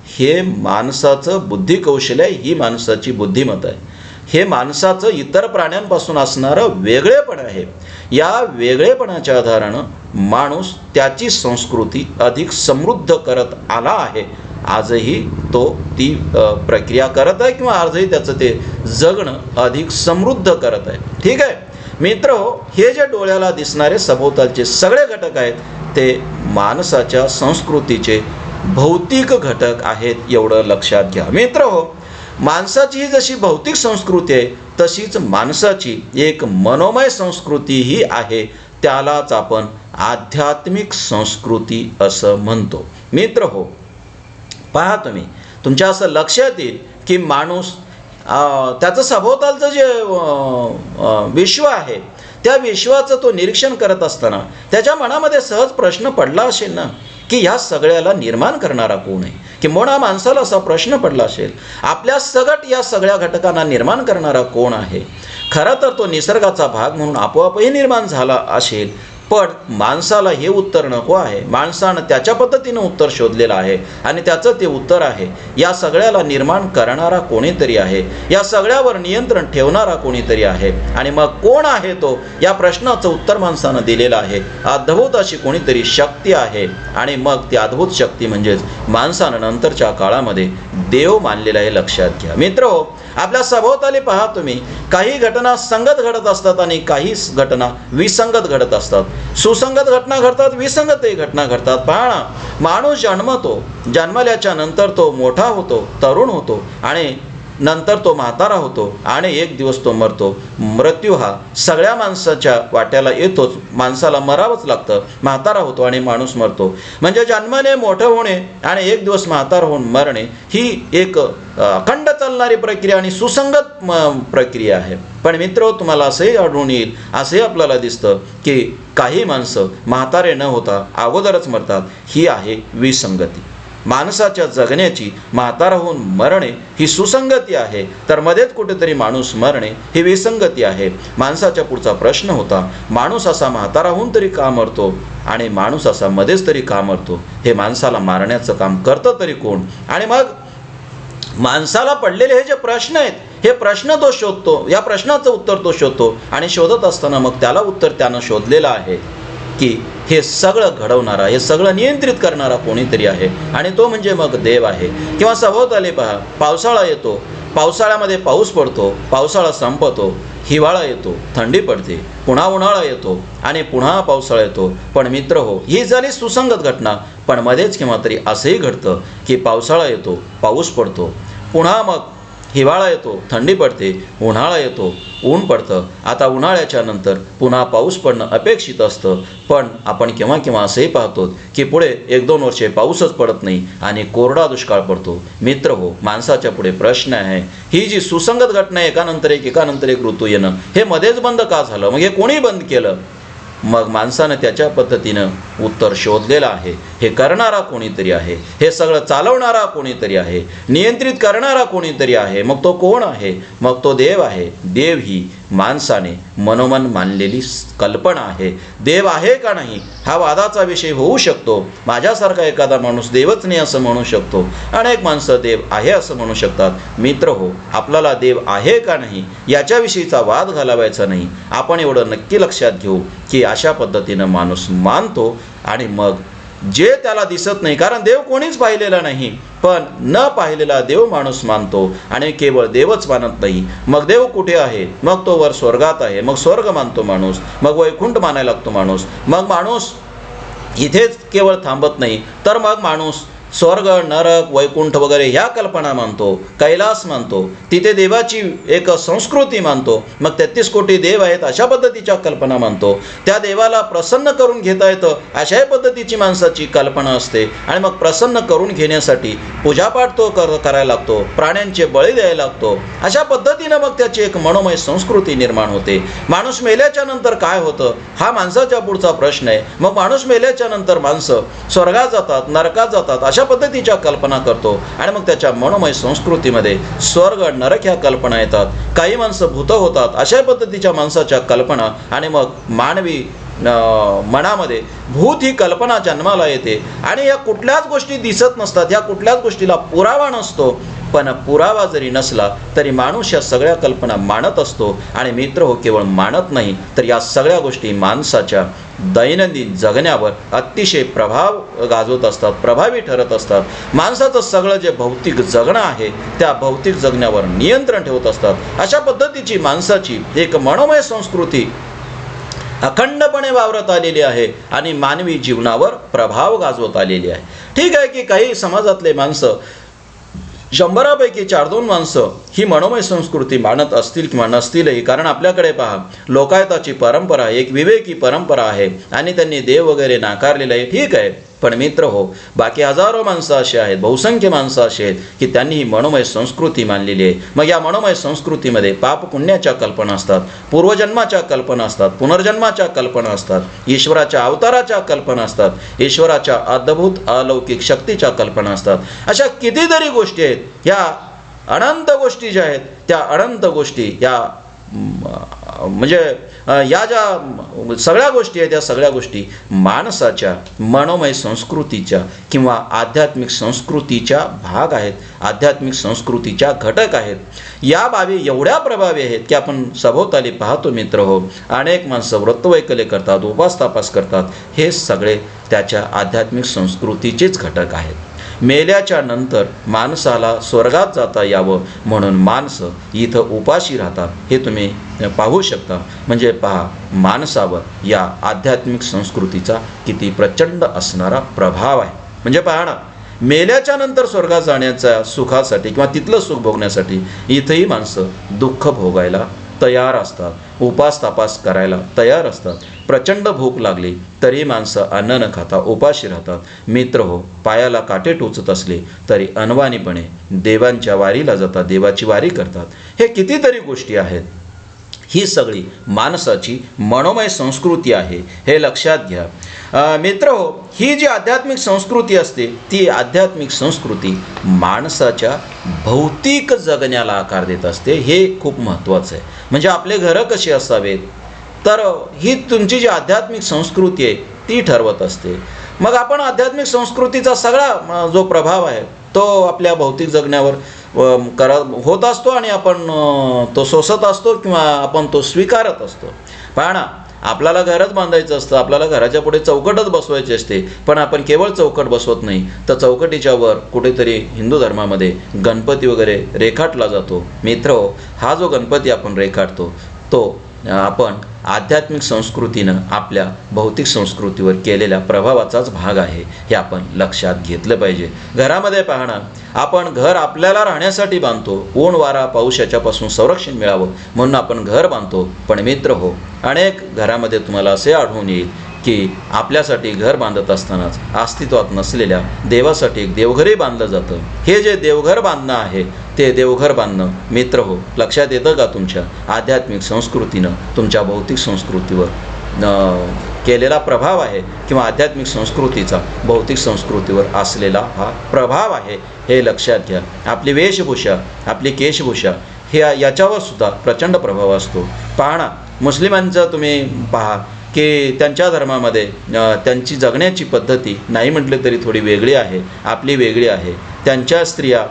हे माणसाचं बुद्धिकौशल्य आहे, ही माणसाची बुद्धिमत्ता आहे, हे माणसाचं इतर प्राण्यांपासून असणारं वेगळेपण आहे. या वेगळेपणाच्या आधारानं माणूस त्याची संस्कृती अधिक समृद्ध करत आला आहे. आजही तो ती प्रक्रिया करत आहे किंवा आजही त्याचं ते जगणं अधिक समृद्ध करत आहे. ठीक आहे मित्रहो, हे जे डोळ्याला दिसणारे सभोवतालचे सगळे घटक आहेत ते माणसाच्या संस्कृतीचे भौतिक घटक आहेत, एवढं लक्षात घ्या. मित्रहो, माणसाची ही जशी भौतिक संस्कृती आहे तशीच माणसाची एक मनोमय संस्कृतीही आहे. त्यालाच आपण आध्यात्मिक संस्कृती असं म्हणतो. मित्रहो, पहा तुम्ही, तुमच्या असं लक्षात येईल की माणूस त्याचं सभोवतालचं जे विश्व आहे त्या विश्वाचं तो निरीक्षण करत असताना त्याच्या मनामध्ये सहज प्रश्न पडला असेल ना की ह्या सगळ्याला निर्माण करणारा कोण आहे. किंबहुना माणसाला असा प्रश्न पडला असेल, आपल्या सगट या सगळ्या घटकांना निर्माण करणारा कोण आहे. खरं तर तो निसर्गाचा भाग म्हणून आपोआपही निर्माण झाला असेल, पण माणसाला हे उत्तर नको आहे. माणसानं त्याच्या पद्धतीनं उत्तर शोधलेलं आहे आणि त्याचं ते उत्तर आहे या सगळ्याला निर्माण करणारा कोणीतरी आहे, या सगळ्यावर नियंत्रण ठेवणारा कोणीतरी आहे. आणि मग कोण आहे तो, या प्रश्नाचं उत्तर माणसानं दिलेलं आहे. अद्भुत अशी कोणीतरी शक्ती आहे आणि मग ती अद्भुत शक्ती म्हणजेच माणसानं नंतरच्या काळामध्ये देव मानलेला आहे. लक्षात घ्या मित्रहो, आपल्या सभोवताली पहा तुम्ही, काही घटना संगत घडत असतात आणि काही घटना विसंगत घडत असतात. सुसंगत घटना घडतात, विसंगतही घटना घडतात. पहा ना, माणूस जन्मतो, जन्मल्याच्या नंतर तो मोठा होतो, तरुण होतो आणि नंतर तो म्हातारा होतो आणि एक दिवस तो मरतो. मृत्यू हा सगळ्या माणसाच्या वाट्याला येतोच, माणसाला मरावंच लागतं. म्हातारा होतो आणि माणूस मरतो. म्हणजे जन्माने मोठं होणे आणि एक दिवस म्हातारा होऊन मरणे ही एक अखंड चालणारी प्रक्रिया आणि सुसंगत प्रक्रिया आहे. पण मित्र, तुम्हाला असंही आढळून येईल, असंही आपल्याला दिसतं की काही माणसं म्हातारे न होता अगोदरच मरतात. ही आहे विसंगती. माणसाच्या जगण्याची म्हातारा होऊन मरणे ही सुसंगती आहे, तर मध्येच कुठेतरी माणूस मरणे ही विसंगती आहे. माणसाच्या पुढचा प्रश्न होता, माणूस असा म्हातारा होऊन तरी का मरतो आणि माणूस असा मध्येच तरी का मरतो. हे माणसाला मारण्याचं काम करतं तरी कोण. आणि मग माणसाला पडलेले हे जे प्रश्न आहेत, हे प्रश्न तो शोधतो, या प्रश्नाचं उत्तर तो शोधतो आणि शोधत असताना मग त्याला उत्तर त्यानं शोधलेलं आहे की हे सगळं घडवणारा, हे सगळं नियंत्रित करणारा कोणीतरी आहे आणि तो म्हणजे मग देव आहे. किंवा सभोवताली पहा, पावसाळा येतो, पावसाळ्यामध्ये पाऊस पडतो, पावसाळा संपतो, हिवाळा येतो, थंडी पडते, पुन्हा उन्हाळा येतो आणि पुन्हा पावसाळा येतो. पण मित्र हो, ही झाली सुसंगत घटना. पण मध्येच केव्हा तरी असंही घडतं की पावसाळा येतो, पाऊस पडतो, पुन्हा मग हिवाळा येतो, थंडी पडते, उन्हाळा येतो, ऊन पडतं. आता उन्हाळ्याच्या नंतर पुन्हा पाऊस पडणं अपेक्षित असतं. पण आपण केव्हा केव्हा असंही पाहतो की पुढे 1-2 वर्षे पाऊसच पडत नाही आणि कोरडा दुष्काळ पडतो. मित्र हो, माणसाच्या पुढे प्रश्न आहे, ही जी सुसंगत घटना आहे, एकानंतर एक ऋतू येणं, हे मध्येच बंद का झालं. मग हे कोणी बंद केलं. मग माणसानं त्याच्या पद्धतीनं उत्तर शोधलेलं आहे. हे करणारा कोणीतरी आहे, हे सगळं चालवणारा कोणीतरी आहे, नियंत्रित करणारा कोणीतरी आहे. मग तो कोण आहे. मग तो देव आहे. देव ही माणसाने मनोमन मानलेली कल्पना आहे. देव आहे का नाही हा वादाचा विषय होऊ शकतो. माझ्यासारखा एखादा माणूस देवच नाही असं म्हणू शकतो, अनेक माणसं देव आहे असं म्हणू शकतात. मित्र हो, आपल्याला देव आहे का नाही याच्याविषयीचा वाद घालावायचा नाही. आपण एवढं नक्की लक्षात घेऊ की अशा पद्धतीनं माणूस मानतो आणि मग जे त्याला दिसत नाही, कारण देव कोणीच पाहिलेला नाही, पण न पाहिलेला देव माणूस मानतो आणि केवळ देवच मानत नाही. मग देव कुठे आहे. मग तो वर स्वर्गात आहे. मग स्वर्ग मानतो माणूस, मग वैकुंठ मानायला लागतो माणूस. मग माणूस इथेच केवळ थांबत नाही, तर मग माणूस स्वर्ग, नरक, वैकुंठ वगैरे ह्या कल्पना मानतो, कैलास मानतो, तिथे देवाची एक संस्कृती मानतो. मग 33 कोटी देव आहेत अशा पद्धतीच्या कल्पना मानतो. त्या देवाला प्रसन्न करून घेता येतं अशाही पद्धतीची माणसाची कल्पना असते. आणि मग प्रसन्न करून घेण्यासाठी पूजापाठ तो करायला लागतो, प्राण्यांचे बळी द्यायला लागतो. अशा पद्धतीनं मग त्याची एक मनोमय संस्कृती निर्माण होते. माणूस मेल्याच्या नंतर काय होतं हा माणसाच्या पुढचा प्रश्न आहे. मग माणूस मेल्याच्या नंतर माणसं स्वर्गात जातात, नरकात जातात, अशा पद्धतीच्या कल्पना करतो आणि मग त्याच्या मनोमय संस्कृतीमध्ये स्वर्ग नरक ह्या कल्पना येतात. काही माणसं भूत होतात, अशा पद्धतीच्या माणसाच्या कल्पना आणि मग मानवी मनामध्ये भूत ही कल्पना जन्माला येते आणि या कुठल्याच गोष्टी दिसत नसतात, या कुठल्याच गोष्टीला पुरावा नसतो. पण पुरावा जरी नसला तरी माणूस या सगळ्या कल्पना मानत असतो. आणि मित्र हो, केवळ मानत नाही तर या सगळ्या गोष्टी माणसाच्या दैनंदिन जगण्यावर अतिशय प्रभाव गाजवत असतात, प्रभावी ठरत असतात. माणसाचं सगळं जे भौतिक जगणं आहे त्या भौतिक जगण्यावर नियंत्रण ठेवत असतात. अशा पद्धतीची माणसाची एक मनोमय संस्कृती अखंडपणे वावरत आलेली आहे आणि मानवी जीवनावर प्रभाव गाजवत आलेली आहे. ठीक आहे की काही समाजातले माणसं 100पैकी 4-2 माणसं ही मनोमय संस्कृती मानत असतील किंवा नसतीलही. कारण आपल्याकडे पहा, लोकायताची परंपरा, एक विवेकी परंपरा आहे आणि त्यांनी देव वगैरे नाकारलेलं आहे. ठीक आहे, पण मित्र हो, बाकी हजारो माणसं अशी आहेत, बहुसंख्य माणसं अशी आहेत की त्यांनी ही मनोमय संस्कृती मानलेली आहे. मग या मनोमय संस्कृतीमध्ये पाप पुण्याच्या कल्पना असतात, पूर्वजन्माच्या कल्पना असतात, पुनर्जन्माच्या कल्पना असतात, ईश्वराच्या अवताराच्या कल्पना असतात, ईश्वराच्या अद्भुत अलौकिक शक्तीच्या कल्पना असतात. अशा कितीतरी गोष्टी आहेत. ह्या अनंत गोष्टी ज्या आहेत त्या अनंत गोष्टी या म्हणजे या ज्या सगळ्या गोष्टी आहेत त्या सगळ्या गोष्टी माणसाच्या मनोमय संस्कृतीच्या किंवा आध्यात्मिक संस्कृतीच्या भाग आहेत, आध्यात्मिक संस्कृतीच्या घटक आहेत. या बाबी एवढ्या प्रभावी आहेत की आपण सभोवताली पाहतो मित्र हो, अनेक माणसं व्रतवैकल्य करतात, उपासतापास करतात. हे सगळे त्याच्या आध्यात्मिक संस्कृतीचेच घटक आहेत. मेल्याच्या नंतर माणसाला स्वर्गात जाता यावं म्हणून माणसं इथं उपाशी राहतात. हे तुम्ही पाहू शकता. म्हणजे पहा, माणसावर या आध्यात्मिक संस्कृतीचा किती प्रचंड असणारा प्रभाव आहे. म्हणजे पहा ना, मेल्याच्या नंतर स्वर्गात जाण्याच्या सुखासाठी किंवा तिथलं सुख भोगण्यासाठी इथंही माणसं दुःख भोगायला तयार असतात, उपास तापास करायला तयार असतात. प्रचंड भूक लागली तरी माणसं अन्न न खाता उपाशी राहतात. मित्र हो, पायाला काटे टोचत असले तरी अनवाणीपणे देवांच्या वारीला जातात, देवाची वारी करतात. हे कितीतरी गोष्टी आहेत. ही सगळी माणसाची मनोमय संस्कृती आहे, हे लक्षात घ्या. मित्र हो, ही जी आध्यात्मिक संस्कृती असते ती आध्यात्मिक संस्कृती माणसाच्या भौतिक जगण्याला आकार देत असते. हे खूप महत्त्वाचं आहे. म्हणजे आपले घरं कशी असावेत तर ही तुमची जी आध्यात्मिक संस्कृती आहे ती ठरवत असते. मग आपण आध्यात्मिक संस्कृतीचा सगळा जो प्रभाव आहे तो आपल्या भौतिक जगण्यावर होत असतो आणि आपण तो सोसत असतो किंवा आपण तो स्वीकारत असतो. पहा ना, आपल्याला घरच बांधायचं असतं, आपल्याला घराच्या पुढे चौकटच बसवायची असते, पण आपण केवळ चौकट बसवत नाही तर चौकटीच्या वर कुठेतरी हिंदू धर्मामध्ये गणपती वगैरे रेखाटला जातो. मित्र हो, हा जो गणपती आपण रेखाटतो तो आपण आध्यात्मिक संस्कृतीनं आपल्या भौतिक संस्कृतीवर केलेल्या प्रभावाचाच भाग आहे. हे आपण लक्षात घेतलं पाहिजे. घरामध्ये पाहणं, आपण घर आपल्याला राहण्यासाठी बांधतो, ऊन वारा पाऊस याच्यापासून संरक्षण मिळावं म्हणून आपण घर बांधतो. पण मित्र हो, अनेक घरामध्ये तुम्हाला असे आढळून येईल की आपल्यासाठी घर बांधत असतानाच अस्तित्वात नसलेल्या देवासाठी एक देवघरही बांधलं जातं. हे जे देवघर बांधणं आहे ते देवघर बांधणं मित्र हो, लक्षात येतं का तुमच्या आध्यात्मिक संस्कृतीनं तुमच्या भौतिक संस्कृतीवर केलेला प्रभाव आहे किंवा आध्यात्मिक संस्कृतीचा भौतिक संस्कृतीवर असलेला हा प्रभाव आहे, हे लक्षात घ्या. आपली वेशभूषा, आपली केशभूषा हे याच्यावर सुद्धा प्रचंड प्रभाव असतो. पहा ना, मुस्लिमांचं तुम्ही पहा की त्यांच्या धर्मामध्ये त्यांची जगण्याची पद्धती नाही म्हटले तरी थोडी वेगळी आहे, आपली वेगळी आहे. त्यांच्या स्त्रिया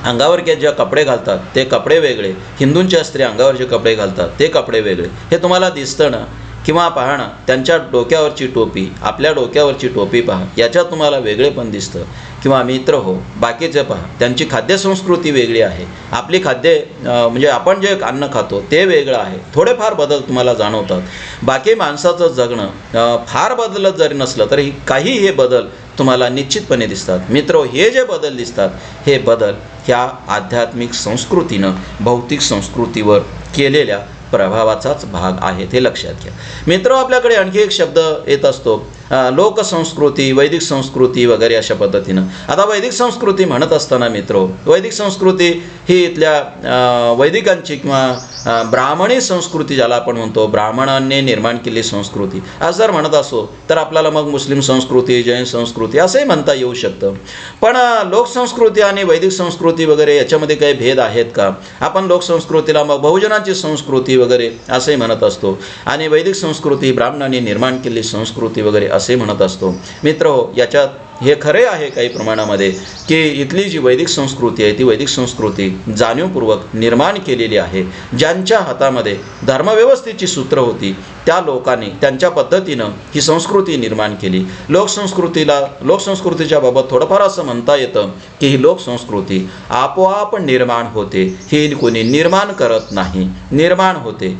अंगावर जे कपडे घालतात ते कपडे वेगळे, हिंदूंच्या स्त्रिया अंगावर जे कपडे घालतात ते कपडे वेगळे. हे तुम्हाला दिसतं ना. किंवा पहा ना, त्यांच्या डोक्यावरची टोपी, आपल्या डोक्यावरची टोपी पहा, याच्यात तुम्हाला वेगळेपण दिसतं. किंवा मित्र हो, बाकीचे पहा, त्यांची खाद्यसंस्कृती वेगळी आहे, आपली खाद्य म्हणजे आपण जे अन्न खातो ते वेगळं आहे. थोडेफार बदल तुम्हाला जाणवतात. बाकी माणसाचं जगणं फार बदलत जरी नसलं तरी काही हे बदल तुम्हाला निश्चितपणे दिसतात. मित्र, हे जे बदल दिसतात हे बदल ह्या आध्यात्मिक संस्कृतीनं भौतिक संस्कृतीवर केलेल्या प्रभावाचाच भाग आहे, ते लक्षात घ्या. मित्र, आपल्याकडे आणखी एक शब्द येत असतो लोकसंस्कृती, वैदिक संस्कृती वगैरे अशा पद्धतीनं. आता वैदिक संस्कृती म्हणत असताना मित्र, वैदिक संस्कृती ही इथल्या वैदिकांची किंवा ब्राह्मणी संस्कृती ज्याला आपण म्हणतो, ब्राह्मणांनी निर्माण केलेली संस्कृती असं जर म्हणत असो तर आपल्याला मग मुस्लिम संस्कृती, जैन संस्कृती असंही म्हणता येऊ शकतं. पण लोकसंस्कृती आणि वैदिक संस्कृती वगैरे याच्यामध्ये काही भेद आहेत का? आपण लोकसंस्कृतीला मग बहुजनाची संस्कृती वगैरे असंही म्हणत असतो आणि वैदिक संस्कृती ब्राह्मणांनी निर्माण केलेली संस्कृती वगैरे असे म्हणत असतो. मित्र, याच्यात हे खरे आहे काही प्रमाणामध्ये की इथली जी वैदिक संस्कृती आहे ती वैदिक संस्कृती जाणीवपूर्वक निर्माण केलेली आहे. ज्यांच्या हातामध्ये धर्मव्यवस्थेची सूत्र होती त्या लोकांनी त्यांच्या पद्धतीनं ही संस्कृती निर्माण केली. लोकसंस्कृतीच्या बाबत थोडंफार असं म्हणता येतं की ही लोकसंस्कृती आपोआप निर्माण होते, ही कोणी निर्माण करत नाही, निर्माण होते.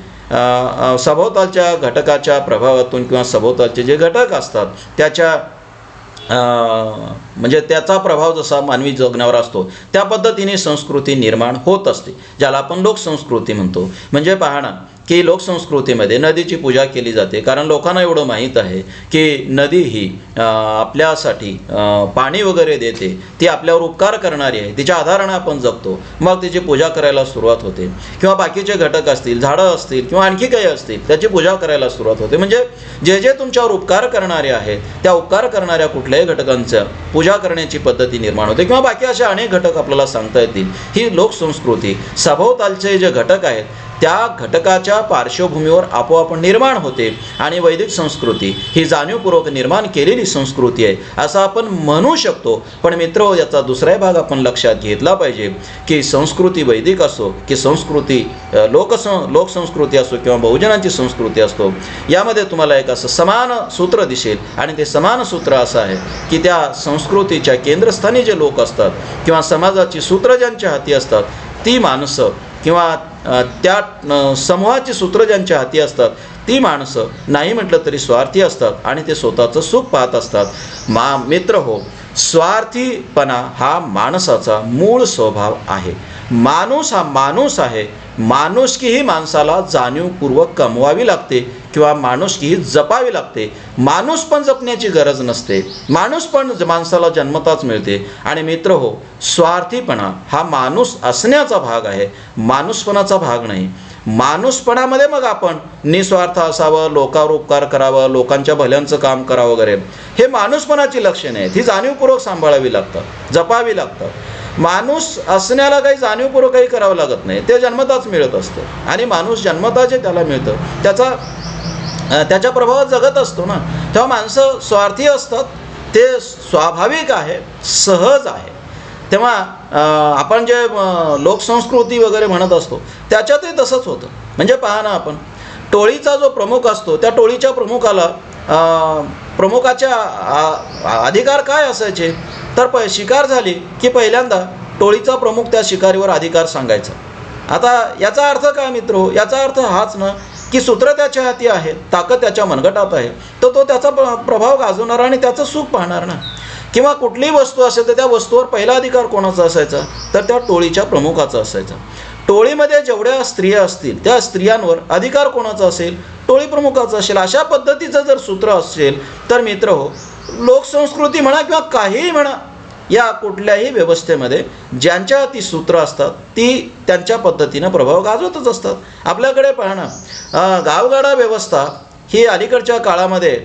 सभोवतालच्या घटकाच्या प्रभावातून किंवा सभोवतालचे जे घटक असतात त्याच्या म्हणजे त्याचा प्रभाव जसा मानवी जगण्यावर असतो त्या पद्धतीने संस्कृती निर्माण होत असते, ज्याला आपण लोकसंस्कृती म्हणतो. म्हणजे पहा ना की लोकसंस्कृतीमध्ये नदीची पूजा केली जाते, कारण लोकांना एवढं माहीत आहे की नदी ही आपल्यासाठी पाणी वगैरे देते, ती आपल्यावर उपकार करणारी आहे, तिच्या आधाराने आपण जगतो, मग तिची पूजा करायला सुरुवात होते. किंवा बाकीचे घटक असतील, झाडं असतील किंवा आणखी काही असतील, त्याची पूजा करायला सुरुवात होते. म्हणजे जे जे तुमच्यावर उपकार करणारे आहेत त्या उपकार करणाऱ्या कुठल्याही घटकांच्या पूजा करण्याची पद्धती निर्माण होते. किंवा बाकी असे अनेक घटक आपल्याला सांगता येतील. ही लोकसंस्कृती सभोवतालचे जे घटक आहेत त्या घटकाच्या पार्श्वभूमीवर आपोआप निर्माण होते आणि वैदिक संस्कृती ही जाणीवपूर्वक निर्माण केलेली संस्कृती आहे असं आपण म्हणू शकतो. पण मित्र, याचा दुसरा भाग आपण लक्षात घेतला पाहिजे की संस्कृती वैदिक असो की संस्कृती लोकसंस्कृती असो किंवा बहुजनांची संस्कृती असतो, यामध्ये तुम्हाला एक असं समान सूत्र दिसेल आणि ते समान सूत्र असं आहे की त्या संस्कृतीच्या केंद्रस्थानी जे लोक असतात किंवा समाजाची सूत्र ज्यांच्या हाती असतात ती माणसं किंवा त्या समूहाची सूत्र ज्यांच्या हाती असतात ती माणसं नाही म्हटलं तरी स्वार्थी असतात आणि ते स्वतःचं सुख पाहत असतात. मित्र हो, स्वार्थीपणा हा माणसाचा मूळ स्वभाव आहे. माणूस हा माणूस आहे. माणुसकी ही माणसाला जाणीवपूर्वक कमवावी लागते किंवा माणुसकी ही जपावी लागते. माणूस पण जपण्याची गरज नसते, माणूस पण माणसाला जन्मताच मिळते. आणि मित्र हो, स्वार्थीपणा हा माणूस असण्याचा भाग आहे, माणूसपणाचा भाग नाही. माणूसपणामध्ये मग आपण निस्वार्थ असावं, लोकांवर उपकार करावं, लोकांच्या भल्यांचं काम करावं वगैरे, हे माणूसपणाची लक्षणे आहेत. ही जाणीवपूर्वक सांभाळावी लागतात, जपावी लागतात. माणूस असण्याला काही जाणीवपूर्वक काही करावं लागत नाही, ते जन्मताच मिळत असतं आणि माणूस जन्मता जे त्याला मिळतं त्याच्या प्रभावात जगत असतो ना. तेव्हा माणसं स्वार्थी असतात, ते स्वाभाविक आहे, सहज आहे. तेव्हा आपण जे लोकसंस्कृती वगैरे म्हणत असतो त्याच्यातही तसंच होतं. म्हणजे पहा ना, आपण टोळीचा जो प्रमुख असतो त्या टोळीच्या प्रमुखाच्या अधिकार काय असायचे तर शिकार झाली की पहिल्यांदा टोळीचा प्रमुख त्या शिकारीवर अधिकार सांगायचा. आता याचा अर्थ काय मित्र? याचा अर्थ हाच ना की सूत्र त्याच्या हाती आहे, ताकद त्याच्या मनगटात आहे, तर तो त्याचा प्रभाव गाजवणार आणि त्याचं सुख पाहणार ना. किंवा कुठलीही वस्तू असेल तर त्या वस्तूवर पहिला अधिकार कोणाचा असायचा तर त्या टोळीच्या प्रमुखाचा असायचा. टोळीमध्ये जेवढ्या स्त्रिया असतील त्या स्त्रियांवर अधिकार कोणाचा असेल? टोळी प्रमुखाचा असेल. अशा पद्धतीचं जर सूत्र असेल तर मित्र हो, लोकसंस्कृती म्हणा किंवा काहीही म्हणा, या कुठल्याही व्यवस्थेमध्ये ज्यांच्या ती सूत्र असतात ती त्यांच्या पद्धतीनं प्रभाव गाजवतच असतात. आपल्याकडे पहा ना, गावगाडा व्यवस्था ही अलीकडच्या काळामध्ये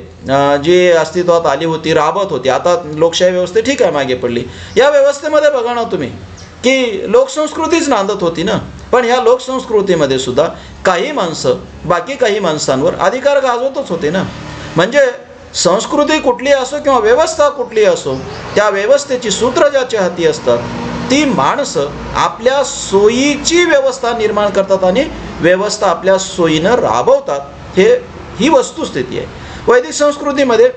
जी अस्तित्वात आली होती, राबत होती. आता लोकशाही व्यवस्था ठीक आहे, मागे पडली. या व्यवस्थेमध्ये बघा ना तुम्ही की लोकसंस्कृतीच नांदत होती ना. पण ह्या लोकसंस्कृतीमध्ये सुद्धा काही माणसं बाकी काही माणसांवर अधिकार गाजवतच होते ना. म्हणजे संस्कृती कुठली असो किंवा व्यवस्था कुठली असो, त्या व्यवस्थेची सूत्र ज्याच्या हाती असतात ती माणसं आपल्या सोयीची व्यवस्था निर्माण करतात आणि व्यवस्था आपल्या सोयीनं राबवतात. ही वस्तुस्थिती आहे. वैदिक संस्कृतीमध्ये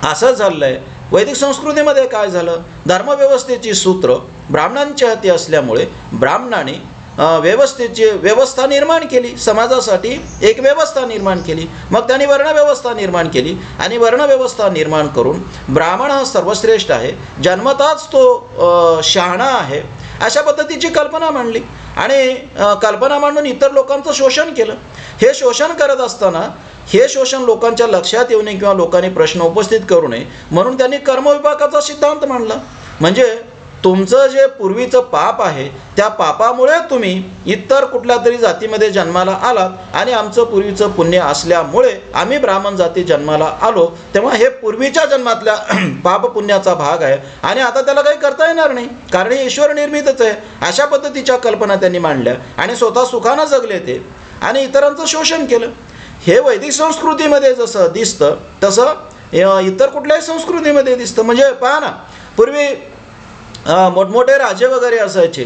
असंच झालेलं आहे. वैदिक संस्कृतीमध्ये काय झालं? धर्मव्यवस्थेची सूत्र ब्राह्मणांच्या हाती असल्यामुळे ब्राह्मणांनी व्यवस्थेची व्यवस्था निर्माण केली, समाजासाठी एक व्यवस्था निर्माण केली. मग त्यांनी वर्णव्यवस्था निर्माण केली आणि वर्णव्यवस्था निर्माण करून ब्राह्मण हा सर्वश्रेष्ठ आहे, जन्मताच तो शहाणा आहे, अशा पद्धतीची कल्पना मांडली आणि कल्पना मांडून इतर लोकांचं शोषण केलं. हे शोषण करत असताना हे शोषण लोकांच्या लक्षात येऊ नये किंवा लोकांनी प्रश्न उपस्थित करू नये म्हणून त्यांनी कर्मविपाकाचा सिद्धांत मांडला. म्हणजे तुमचं जे पूर्वीचं पाप आहे त्या पापामुळे तुम्ही इतर कुठल्या तरी जातीमध्ये जन्माला आलात आणि आमचं पूर्वीचं पुण्य असल्यामुळे आम्ही ब्राह्मण जाती जन्माला आलो, तेव्हा हे पूर्वीच्या जन्मातल्या पाप पुण्याचा भाग आहे आणि आता त्याला काही करता येणार नाही कारण हे ईश्वर निर्मितच आहे. अशा पद्धतीच्या कल्पना त्यांनी मांडल्या आणि स्वतः सुखानं जगले ते आणि इतरांचं शोषण केलं. हे वैदिक संस्कृतीमध्ये जसं दिसतं तसं इतर कुठल्याही संस्कृतीमध्ये दिसतं. म्हणजे पहा ना, पूर्वी मोठमोठे राजे वगैरे असायचे.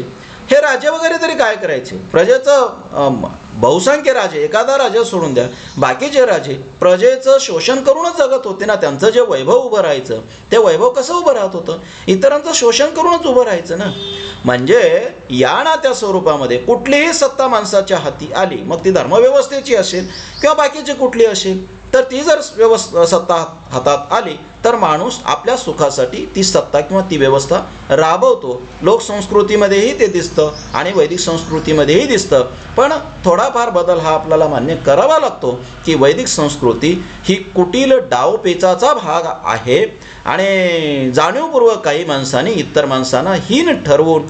हे राजे वगैरे तरी काय करायचे, प्रजेचं बहुसंख्य राजे, एखादा राजा सोडून द्या, बाकीचे राजे प्रजेचं शोषण करूनच जगत होते ना. त्यांचं जे वैभव उभं राहायचं ते वैभव कसं उभं राहत होतं, इतरांचं शोषण करूनच उभं राहायचं ना. म्हणजे या ना त्या स्वरूपामध्ये कुठलीही सत्ता माणसाच्या हाती आली, मग ती धर्मव्यवस्थेची असेल किंवा बाकीची कुठली असेल, तर ती जर सत्ता हातात आली तर माणूस आपल्या सुखासाठी ती सत्ता किंवा ती व्यवस्था राबवतो. लोकसंस्कृतीमध्येही ते दिसतं आणि वैदिक संस्कृतीमध्येही दिसतं. पण थोडाफार बदल हा आपल्याला मान्य करावा लागतो की वैदिक संस्कृती ही कुटील डावपेचाचा भाग आहे आणि जाणीवपूर्वक काही माणसांनी इतर माणसांना हीन ठरवून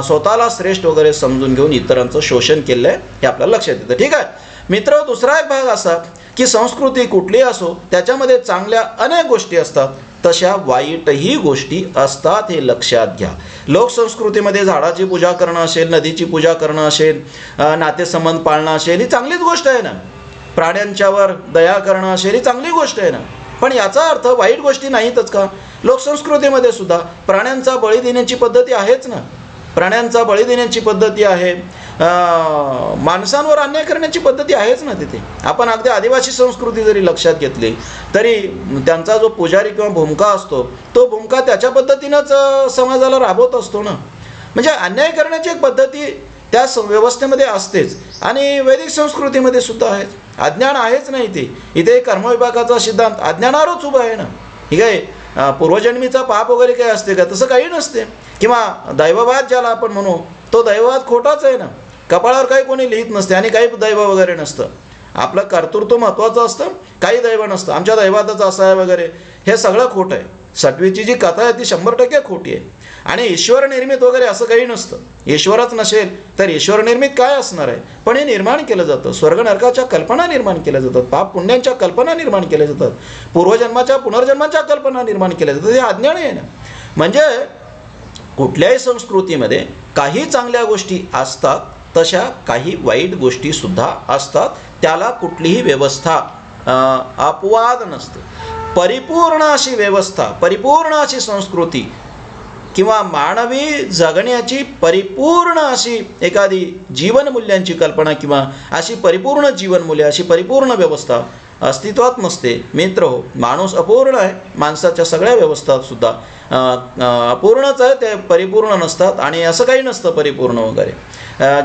स्वतःला श्रेष्ठ वगैरे समजून घेऊन इतरांचं शोषण केलं आहे हे आपल्याला लक्षात येतं. ठीक आहे मित्र, दुसरा एक भाग असा की संस्कृती कुठली असो त्याच्यामध्ये चांगल्या अनेक गोष्टी असतात, तशा वाईटही गोष्टी असतात, हे लक्षात घ्या. लोकसंस्कृतीमध्ये झाडाची पूजा करणं असेल, नदीची पूजा करणं असेल, नातेसंबंध पाळणं असेल, ही चांगलीच गोष्ट आहे ना. प्राण्यांच्यावर दया करणं असेल, ही चांगली गोष्ट आहे ना. पण याचा अर्थ वाईट गोष्टी नाहीतच का? लोकसंस्कृतीमध्ये सुद्धा प्राण्यांचा बळी देण्याची पद्धती आहेच ना. प्राण्यांचा बळी देण्याची पद्धती आहे, माणसांवर अन्याय करण्याची पद्धती आहेच ना तिथे. आपण अगदी आदिवासी संस्कृती जरी लक्षात घेतली तरी त्यांचा जो पुजारी किंवा भूमिका असतो तो भूमिका त्याच्या पद्धतीनंच समाजाला राबवत असतो ना. म्हणजे अन्याय करण्याची एक पद्धती त्या व्यवस्थेमध्ये असतेच आणि वैदिक संस्कृतीमध्ये सुद्धा आहे. अज्ञान आहेच नाही इथे कर्मविभागाचा सिद्धांत अज्ञानावरच उभा आहे ना. ठीक आहे, पूर्वजन्मीचा पाप वगैरे काही असते का? तसं काही नसते. किंवा दैववाद ज्याला आपण म्हणू तो दैववाद खोटाच आहे ना. कपाळावर काही कोणी लिहित नसते आणि काही दैव वगैरे नसतं. आपलं कर्तृत्व महत्त्वाचं असतं, काही दैव नसतं. आमच्या दैवातच असं आहे वगैरे, हे सगळं खोटं आहे. सटवीची जी कथा आहे ती 100% खोटी आहे. आणि ईश्वर निर्मित वगैरे असं काही नसतं. ईश्वरच नसेल तर ईश्वर निर्मित काय असणार आहे? पण हे निर्माण केलं जातं. स्वर्ग नरकाच्या कल्पना निर्माण केल्या जातात, पाप पुण्यांच्या कल्पना निर्माण केल्या जातात, पूर्वजन्माच्या पुनर्जन्माच्या कल्पना निर्माण केल्या जातात. हे अज्ञान आहे ना. म्हणजे कुठल्याही संस्कृतीमध्ये काही चांगल्या गोष्टी असतात, तशा काही वाईट गोष्टी सुद्धा असतात. त्याला कुठलीही व्यवस्था अपवाद नसते. परिपूर्ण अशी व्यवस्था, परिपूर्ण अशी संस्कृती किंवा मानवी जगण्याची परिपूर्ण अशी एखादी जीवनमूल्यांची कल्पना किंवा अशी परिपूर्ण जीवनमूल्य, अशी परिपूर्ण व्यवस्था अस्तित्वात नसते. मित्र हो, माणूस अपूर्ण आहे. माणसाच्या सगळ्या व्यवस्था सुद्धा अपूर्णच आहे, ते परिपूर्ण नसतात. आणि असं काही नसतं परिपूर्ण वगैरे.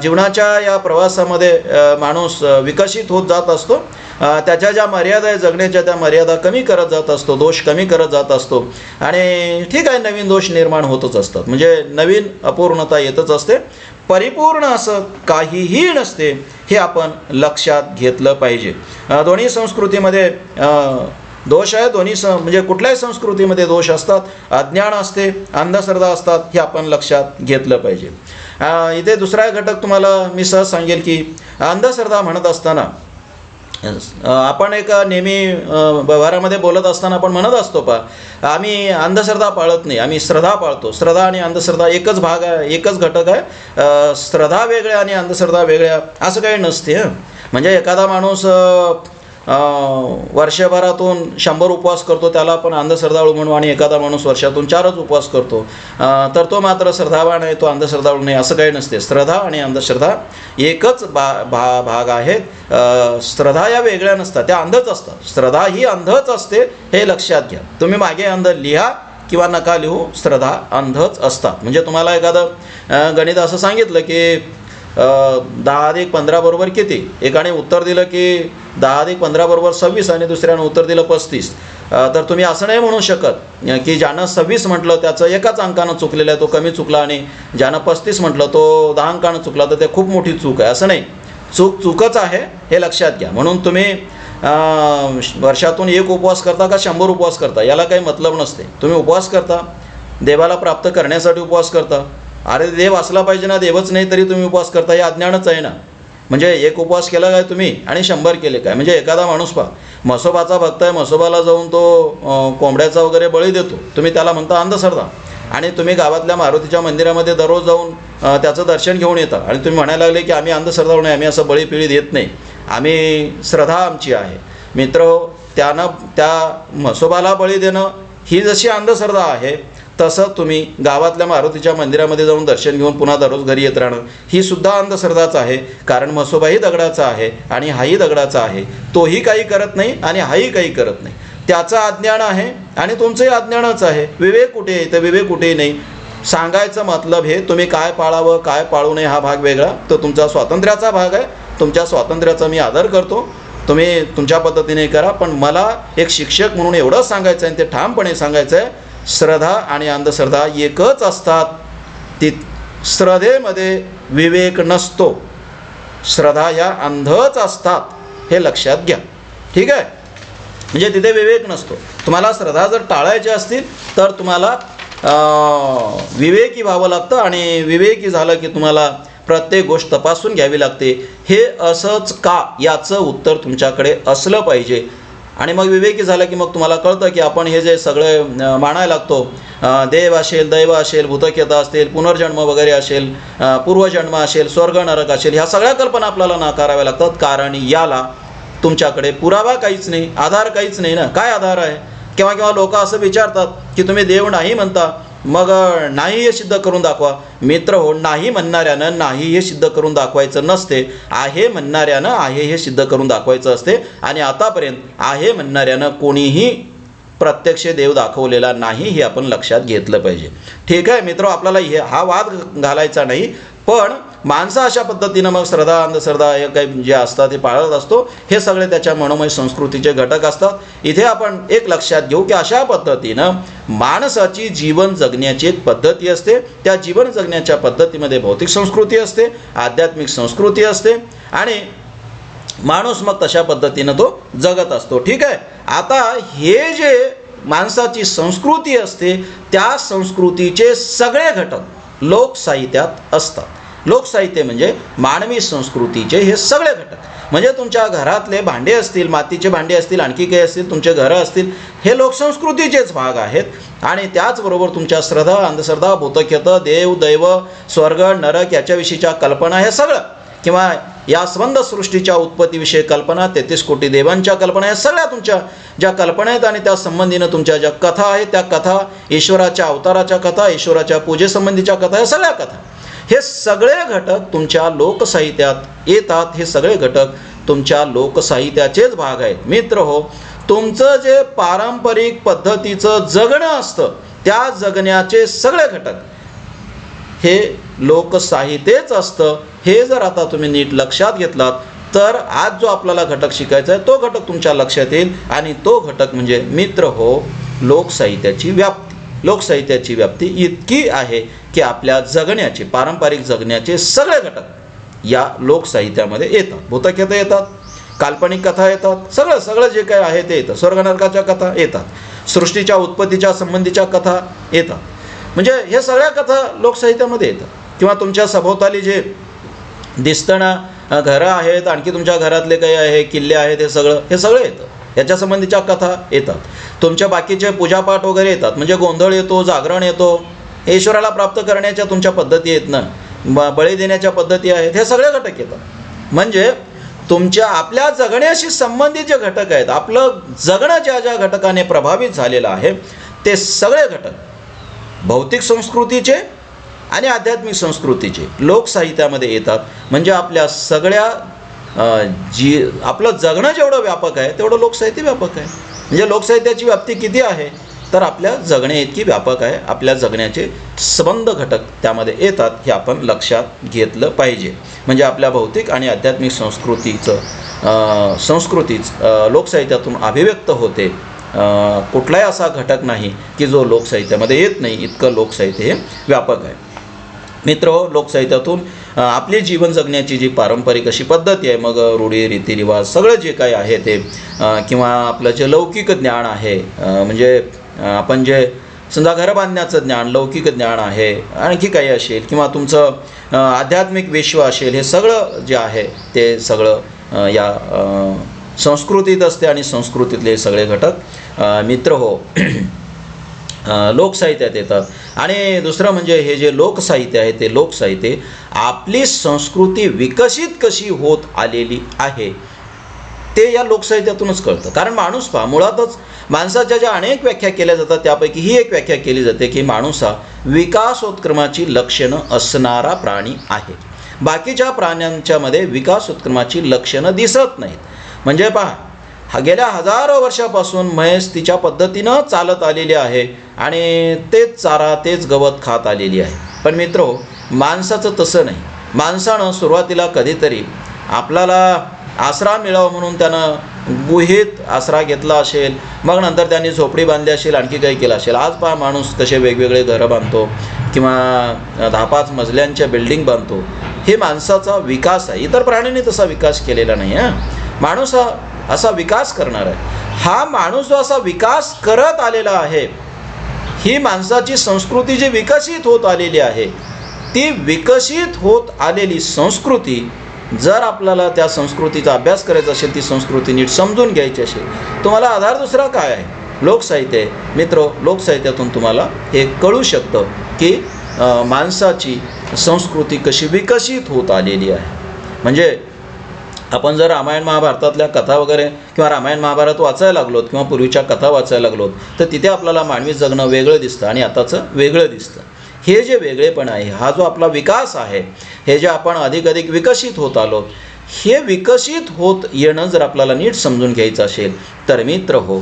जीवनाच्या या प्रवासामध्ये माणूस विकसित होत जात असतो. त्याच्या ज्या मर्यादा आहे जगण्याच्या त्या मर्यादा कमी करत जात असतो, दोष कमी करत जात असतो. आणि ठीक आहे, नवीन दोष निर्माण होतच असतात. म्हणजे नवीन अपूर्णता येतच असते. परिपूर्ण असं काहीही नसते, हे आपण लक्षात घेतलं पाहिजे. दोन्ही संस्कृतीमध्ये दोष आहे. म्हणजे कुठल्याही संस्कृतीमध्ये दोष असतात. अज्ञान असते, अंधश्रद्धा असतात, हे आपण लक्षात घेतलं पाहिजे. इथे दुसरा घटक तुम्हाला मी सहज सांगेल की अंधश्रद्धा म्हणत असताना आपण एक नेहमी व्यवहारामध्ये बोलत असताना आपण म्हणत असतो आम्ही अंधश्रद्धा पाळत नाही, आम्ही श्रद्धा पाळतो. श्रद्धा आणि अंधश्रद्धा एकच भाग आहे, एकच घटक आहे. श्रद्धा वेगळ्या आणि अंधश्रद्धा वेगळ्या असं काही नसते. म्हणजे एखादा माणूस वर्षभरातून 100 उपवास करतो त्याला आपण अंधश्रद्धाळू म्हणू आणि एखादा माणूस वर्षातून 4च उपवास करतो तर तो मात्र श्रद्धावान आहे, तो अंधश्रद्धाळू नाही, असं काही नसते. श्रद्धा आणि अंधश्रद्धा एकच भाग आहेत. श्रद्धा या वेगळ्या नसतात, त्या अंधच असतात. श्रद्धा ही अंधच असते, हे लक्षात घ्या. तुम्ही मागे अंध लिहा किंवा नका लिहू, श्रद्धा अंधच असतात. म्हणजे तुम्हाला एखादं गणित असं सांगितलं की 10 अधिक 15 बरोबर किती, एकाने उत्तर दिलं की 10 अधिक 15 बरोबर 26 आणि दुसऱ्यानं उत्तर दिलं 35, तर तुम्ही असं नाही म्हणू शकत की ज्यानं 26 म्हटलं त्याचं एकाच अंकानं चुकलेलं आहे, तो कमी चुकला, आणि ज्यानं 35 म्हटलं तो 10 अंकानं चुकला तर ते खूप मोठी चूक आहे. असं नाही, चूकच आहे, हे लक्षात घ्या. म्हणून तुम्ही वर्षातून एक उपवास करता का 100 उपवास करता याला काही मतलब नसते. तुम्ही उपवास करता, देवाला प्राप्त करण्यासाठी उपवास करता. अरे देव असला पाहिजे ना, देवच नाही तरी तुम्ही उपवास करता, हे अज्ञानच आहे ना. म्हणजे एक उपवास केला काय तुम्ही आणि 100 केले काय. म्हणजे एखादा माणूस पहा, म्हसोबाचा भक्त आहे, म्हसोबाला जाऊन तो कोंबड्याचा वगैरे बळी देतो, तुम्ही त्याला म्हणता अंधश्रद्धा. आणि तुम्ही गावातल्या मारुतीच्या मंदिरामध्ये दररोज जाऊन त्याचं दर्शन घेऊन येता आणि तुम्ही म्हणायला लागले की आम्ही अंधश्रद्धा नाही, आम्ही असं बळी पिळी देत नाही, आम्ही श्रद्धा आमची आहे. मित्र, त्यानं त्या म्हसोबाला बळी देणं ही जशी अंधश्रद्धा आहे, तसं तुम्ही गावातल्या मारुतीच्या मंदिरामध्ये जाऊन दर्शन घेऊन पुन्हा दररोज घरी येत राहणं ही सुद्धा अंधश्रद्धाच आहे. कारण म्हसोबाही दगडाचा आहे आणि हाही दगडाचा आहे. तोही काही करत नाही आणि हाही काही करत नाही. त्याचं अज्ञान आहे आणि तुमचंही अज्ञानच आहे. विवेक कुठे आहे? तर विवेक कुठेही नाही. सांगायचं मतलब हे, तुम्ही काय पाळावं काय पाळू नये हा भाग वेगळा, तो तुमचा स्वातंत्र्याचा भाग आहे. तुमच्या स्वातंत्र्याचा मी आदर करतो, तुम्ही तुमच्या पद्धतीने करा. पण मला एक शिक्षक म्हणून एवढंच सांगायचं आहे, ते ठामपणे सांगायचं आहे, श्रद्धा आणि अंधश्रद्धा एकच असतात. ती श्रद्धेमध्ये विवेक नसतो, श्रद्धा या अंधच असतात, हे लक्षात घ्या. ठीक आहे. म्हणजे तिथे विवेक नसतो. तुम्हाला श्रद्धा जर टाळायची असतील तर तुम्हाला विवेकी व्हावं लागतं आणि विवेकी झालं की तुम्हाला प्रत्येक गोष्ट तपासून घ्यावी लागते. हे असंच का याचं उत्तर तुमच्याकडे असलं पाहिजे. आणि मग विवेकी झालं की मग तुम्हाला कळतं की आपण हे जे सगळे मानायला लागतो, देव असेल, दैव असेल, भूतकेता असतील, पुनर्जन्म वगैरे असेल, पूर्वजन्म असेल, स्वर्ग नरक असेल, ह्या सगळ्या कल्पना आपल्याला नाकाराव्या लागतात. कारण याला तुमच्याकडे पुरावा काहीच नाही, आधार काहीच नाही ना. काय आधार आहे? केव्हा केव्हा लोक असं विचारतात की तुम्ही देव नाही म्हणता, मग नाही हे सिद्ध करून दाखवा. मित्र हो, नाही म्हणणाऱ्यानं नाही हे सिद्ध करून दाखवायचं नसते, आहे म्हणणाऱ्यानं आहे हे सिद्ध करून दाखवायचं असते. आणि आतापर्यंत आहे म्हणणाऱ्यानं कोणीही प्रत्यक्ष देव दाखवलेला नाही, हे आपण लक्षात घेतलं पाहिजे. ठीक आहे मित्र, आपल्याला हा वाद घालायचा नाही. पण माणसं अशा पद्धतीनं मग श्रद्धा अंधश्रद्धा हे काही जे असतात ते पाळत असतो. हे सगळे त्याच्या मनोमय संस्कृतीचे घटक असतात. इथे आपण एक लक्षात घेऊ की अशा पद्धतीनं माणसाची जीवन जगण्याची एक पद्धती असते. त्या जीवन जगण्याच्या पद्धतीमध्ये भौतिक संस्कृती असते, आध्यात्मिक संस्कृती असते आणि माणूस मग तशा पद्धतीनं तो जगत असतो. ठीक आहे. आता हे जे माणसाची संस्कृती असते, त्या संस्कृतीचे सगळे घटक लोकसाहित्यात असतात. लोकसाहित्य म्हणजे मानवी संस्कृतीचे हे सगळे घटक. म्हणजे तुमच्या घरातले भांडे असतील, मातीचे भांडे असतील, आणखी काही असतील, तुमचे घरं असतील, हे लोकसंस्कृतीचेच भाग आहेत. आणि त्याचबरोबर तुमच्या श्रद्धा अंधश्रद्धा, भूतखेत, देव दैव, स्वर्ग नरक याच्याविषयीच्या कल्पना, हे सगळं, किंवा या संबंध सृष्टीच्या उत्पत्तीविषयी कल्पना, 33 कोटी देवांच्या कल्पना, या सगळ्या तुमच्या ज्या कल्पना आहेत आणि त्या संबंधीनं तुमच्या ज्या कथा आहेत, त्या कथा, ईश्वराच्या अवताराच्या कथा, ईश्वराच्या पूजेसंबंधीच्या कथा, या सगळ्या कथा, हे सगळे घटक तुमच्या लोकसाहित्यात येतात. हे सगळे घटक तुमच्या लोकसाहित्याचेच भाग आहेत. मित्र हो, तुमचं जे पारंपरिक पद्धतीचं जगणं असतं, त्या जगण्याचे सगळे घटक हे लोकसाहित्यच असतं. हे जर आता तुम्ही नीट लक्षात घेतलात तर आज जो आपल्याला घटक शिकायचा आहे तो घटक तुमच्या लक्षात येईल. आणि तो घटक म्हणजे मित्र हो, लोकसाहित्याची व्याप्ती. लोकसाहित्याची व्याप्ती इतकी आहे की आपल्या जगण्याचे, पारंपरिक जगण्याचे सगळे घटक या लोकसाहित्यामध्ये येतात. भूतकथा येतात, काल्पनिक कथा येतात, सगळं जे काही आहे ते येतं. स्वर्गनरकाच्या कथा येतात, सृष्टीच्या उत्पत्तीच्या संबंधीच्या कथा येतात. म्हणजे हे सगळ्या कथा लोकसाहित्यामध्ये येतात. किंवा तुमच्या सभोवताली जे दिसतं ना, घरं आहेत, आणखी तुमच्या घरातले काही आहे, किल्ले आहेत, हे सगळं येतं. याच्या संबंधीच्या कथा येतात. तुमच्या बाकीचे पूजापाठ वगैरे येतात. म्हणजे गोंधळ येतो, जागरण येतो, ईश्वराला प्राप्त करण्याच्या तुमच्या पद्धती आहेत ना, बळी देण्याच्या पद्धती आहेत, हे सगळे घटक येतात. म्हणजे तुमच्या आपल्या जगण्याशी संबंधित जे घटक आहेत, आपलं जगणं ज्या ज्या घटकाने प्रभावित झालेलं आहे, ते सगळे घटक भौतिक संस्कृतीचे आणि आध्यात्मिक संस्कृतीचे लोकसाहित्यामध्ये येतात. म्हणजे आपल्या सगळ्या आपलं जगणं जेवढं व्यापक आहे तेवढं लोकसाहित्य व्यापक आहे. म्हणजे लोकसाहित्याची व्याप्ती किती आहे तर आपल्या जगण्या इतकी व्यापक आहे. आपल्या जगण्याचे संबंध घटक त्यामध्ये येतात, हे आपण लक्षात घेतलं पाहिजे. म्हणजे आपल्या भौतिक आणि आध्यात्मिक संस्कृतीच लोकसाहित्यातून अभिव्यक्त होते. कुठलाही असा घटक नाही की जो लोकसाहित्यामध्ये येत नाही. इतकं लोकसाहित्य हे व्यापक आहे. मित्र, लोकसाहित्यातून आपले जीवन जगण्याची जी पारंपरिक अशी पद्धती आहे, मग रूढी रीतिरिवाज सगळं जे काही आहे ते किंवा आपलं जे लौकिक ज्ञान आहे, म्हणजे आपण जे समजा घर बांधण्याचं ज्ञान, लौकिक ज्ञान आहे, आणखी काही असेल किंवा तुमचं आध्यात्मिक विश्व असेल, हे सगळं जे आहे ते सगळं या संस्कृतीत असते आणि संस्कृतीतले सगळे घटक मित्र हो लोकसाहित्यात येतात. आणि दुसरं म्हणजे हे जे लोकसाहित्य आहे ते लोकसाहित्य आपली संस्कृती विकसित कशी होत आलेली आहे ते या लोकसाहित्यातूनच कळतं. कारण माणूस पहा, मुळातच माणसाच्या ज्या अनेक व्याख्या केल्या जातात त्यापैकी ही एक व्याख्या केली जाते की माणूस हा विकासोत्क्रमाची लक्षणं असणारा प्राणी आहे. बाकीच्या प्राण्यांच्यामध्ये विकासोत्क्रमाची लक्षणं दिसत नाहीत. म्हणजे पहा, गेल्या हजारो वर्षापासून म्हैस तिच्या पद्धतीनं चालत आलेली आहे आणि तेच चारा तेच गवत खात आलेली आहे. पण मित्रो, माणसाचं तसं नाही. माणसानं सुरुवातीला कधीतरी आपल्याला आसरा मिळावा म्हणून त्यानं गुहेत आसरा घेतला असेल, मग नंतर त्यांनी झोपडी बांधली असेल, आणखी काही केलं असेल. आज पहा, माणूस कसे वेगवेगळे घरं बांधतो किंवा 10-5 मजल्यांच्या बिल्डिंग बांधतो. हे माणसाचा विकास आहे. इतर प्राण्यांनी तसा विकास केलेला नाही. माणूस हा असा विकास करणार आहे. हा माणूस जो असा विकास करत आलेला आहे, ही माणसाची संस्कृती जी विकसित होत आलेली आहे, ती विकसित होत आलेली संस्कृती जर आपल्याला त्या संस्कृतीचा अभ्यास करायचा असेल, ती संस्कृती नीट समजून घ्यायची असेल, तुम्हाला आधार दुसरा काय आहे? लोकसाहित्य. मित्र, लोकसाहित्यातून तुम्हाला हे कळू शकतं की माणसाची संस्कृती कशी विकसित होत आलेली आहे. म्हणजे आपण जर रामायण महाभारतातल्या कथा वगैरे किंवा रामायण महाभारत वाचायला लागलोत किंवा पूर्वीच्या कथा वाचायला लागलोत, तर तिथे आपल्याला मानवी जगणं वेगळं दिसतं आणि आताचं वेगळं दिसतं. हे जे वेगळेपण आहे, हा जो आपला विकास आहे, हे जे आपण अधिक विकसित होत आलो, हे विकसित होत येणं जर आपल्याला नीट समजून घ्यायचं असेल तर मित्र हो,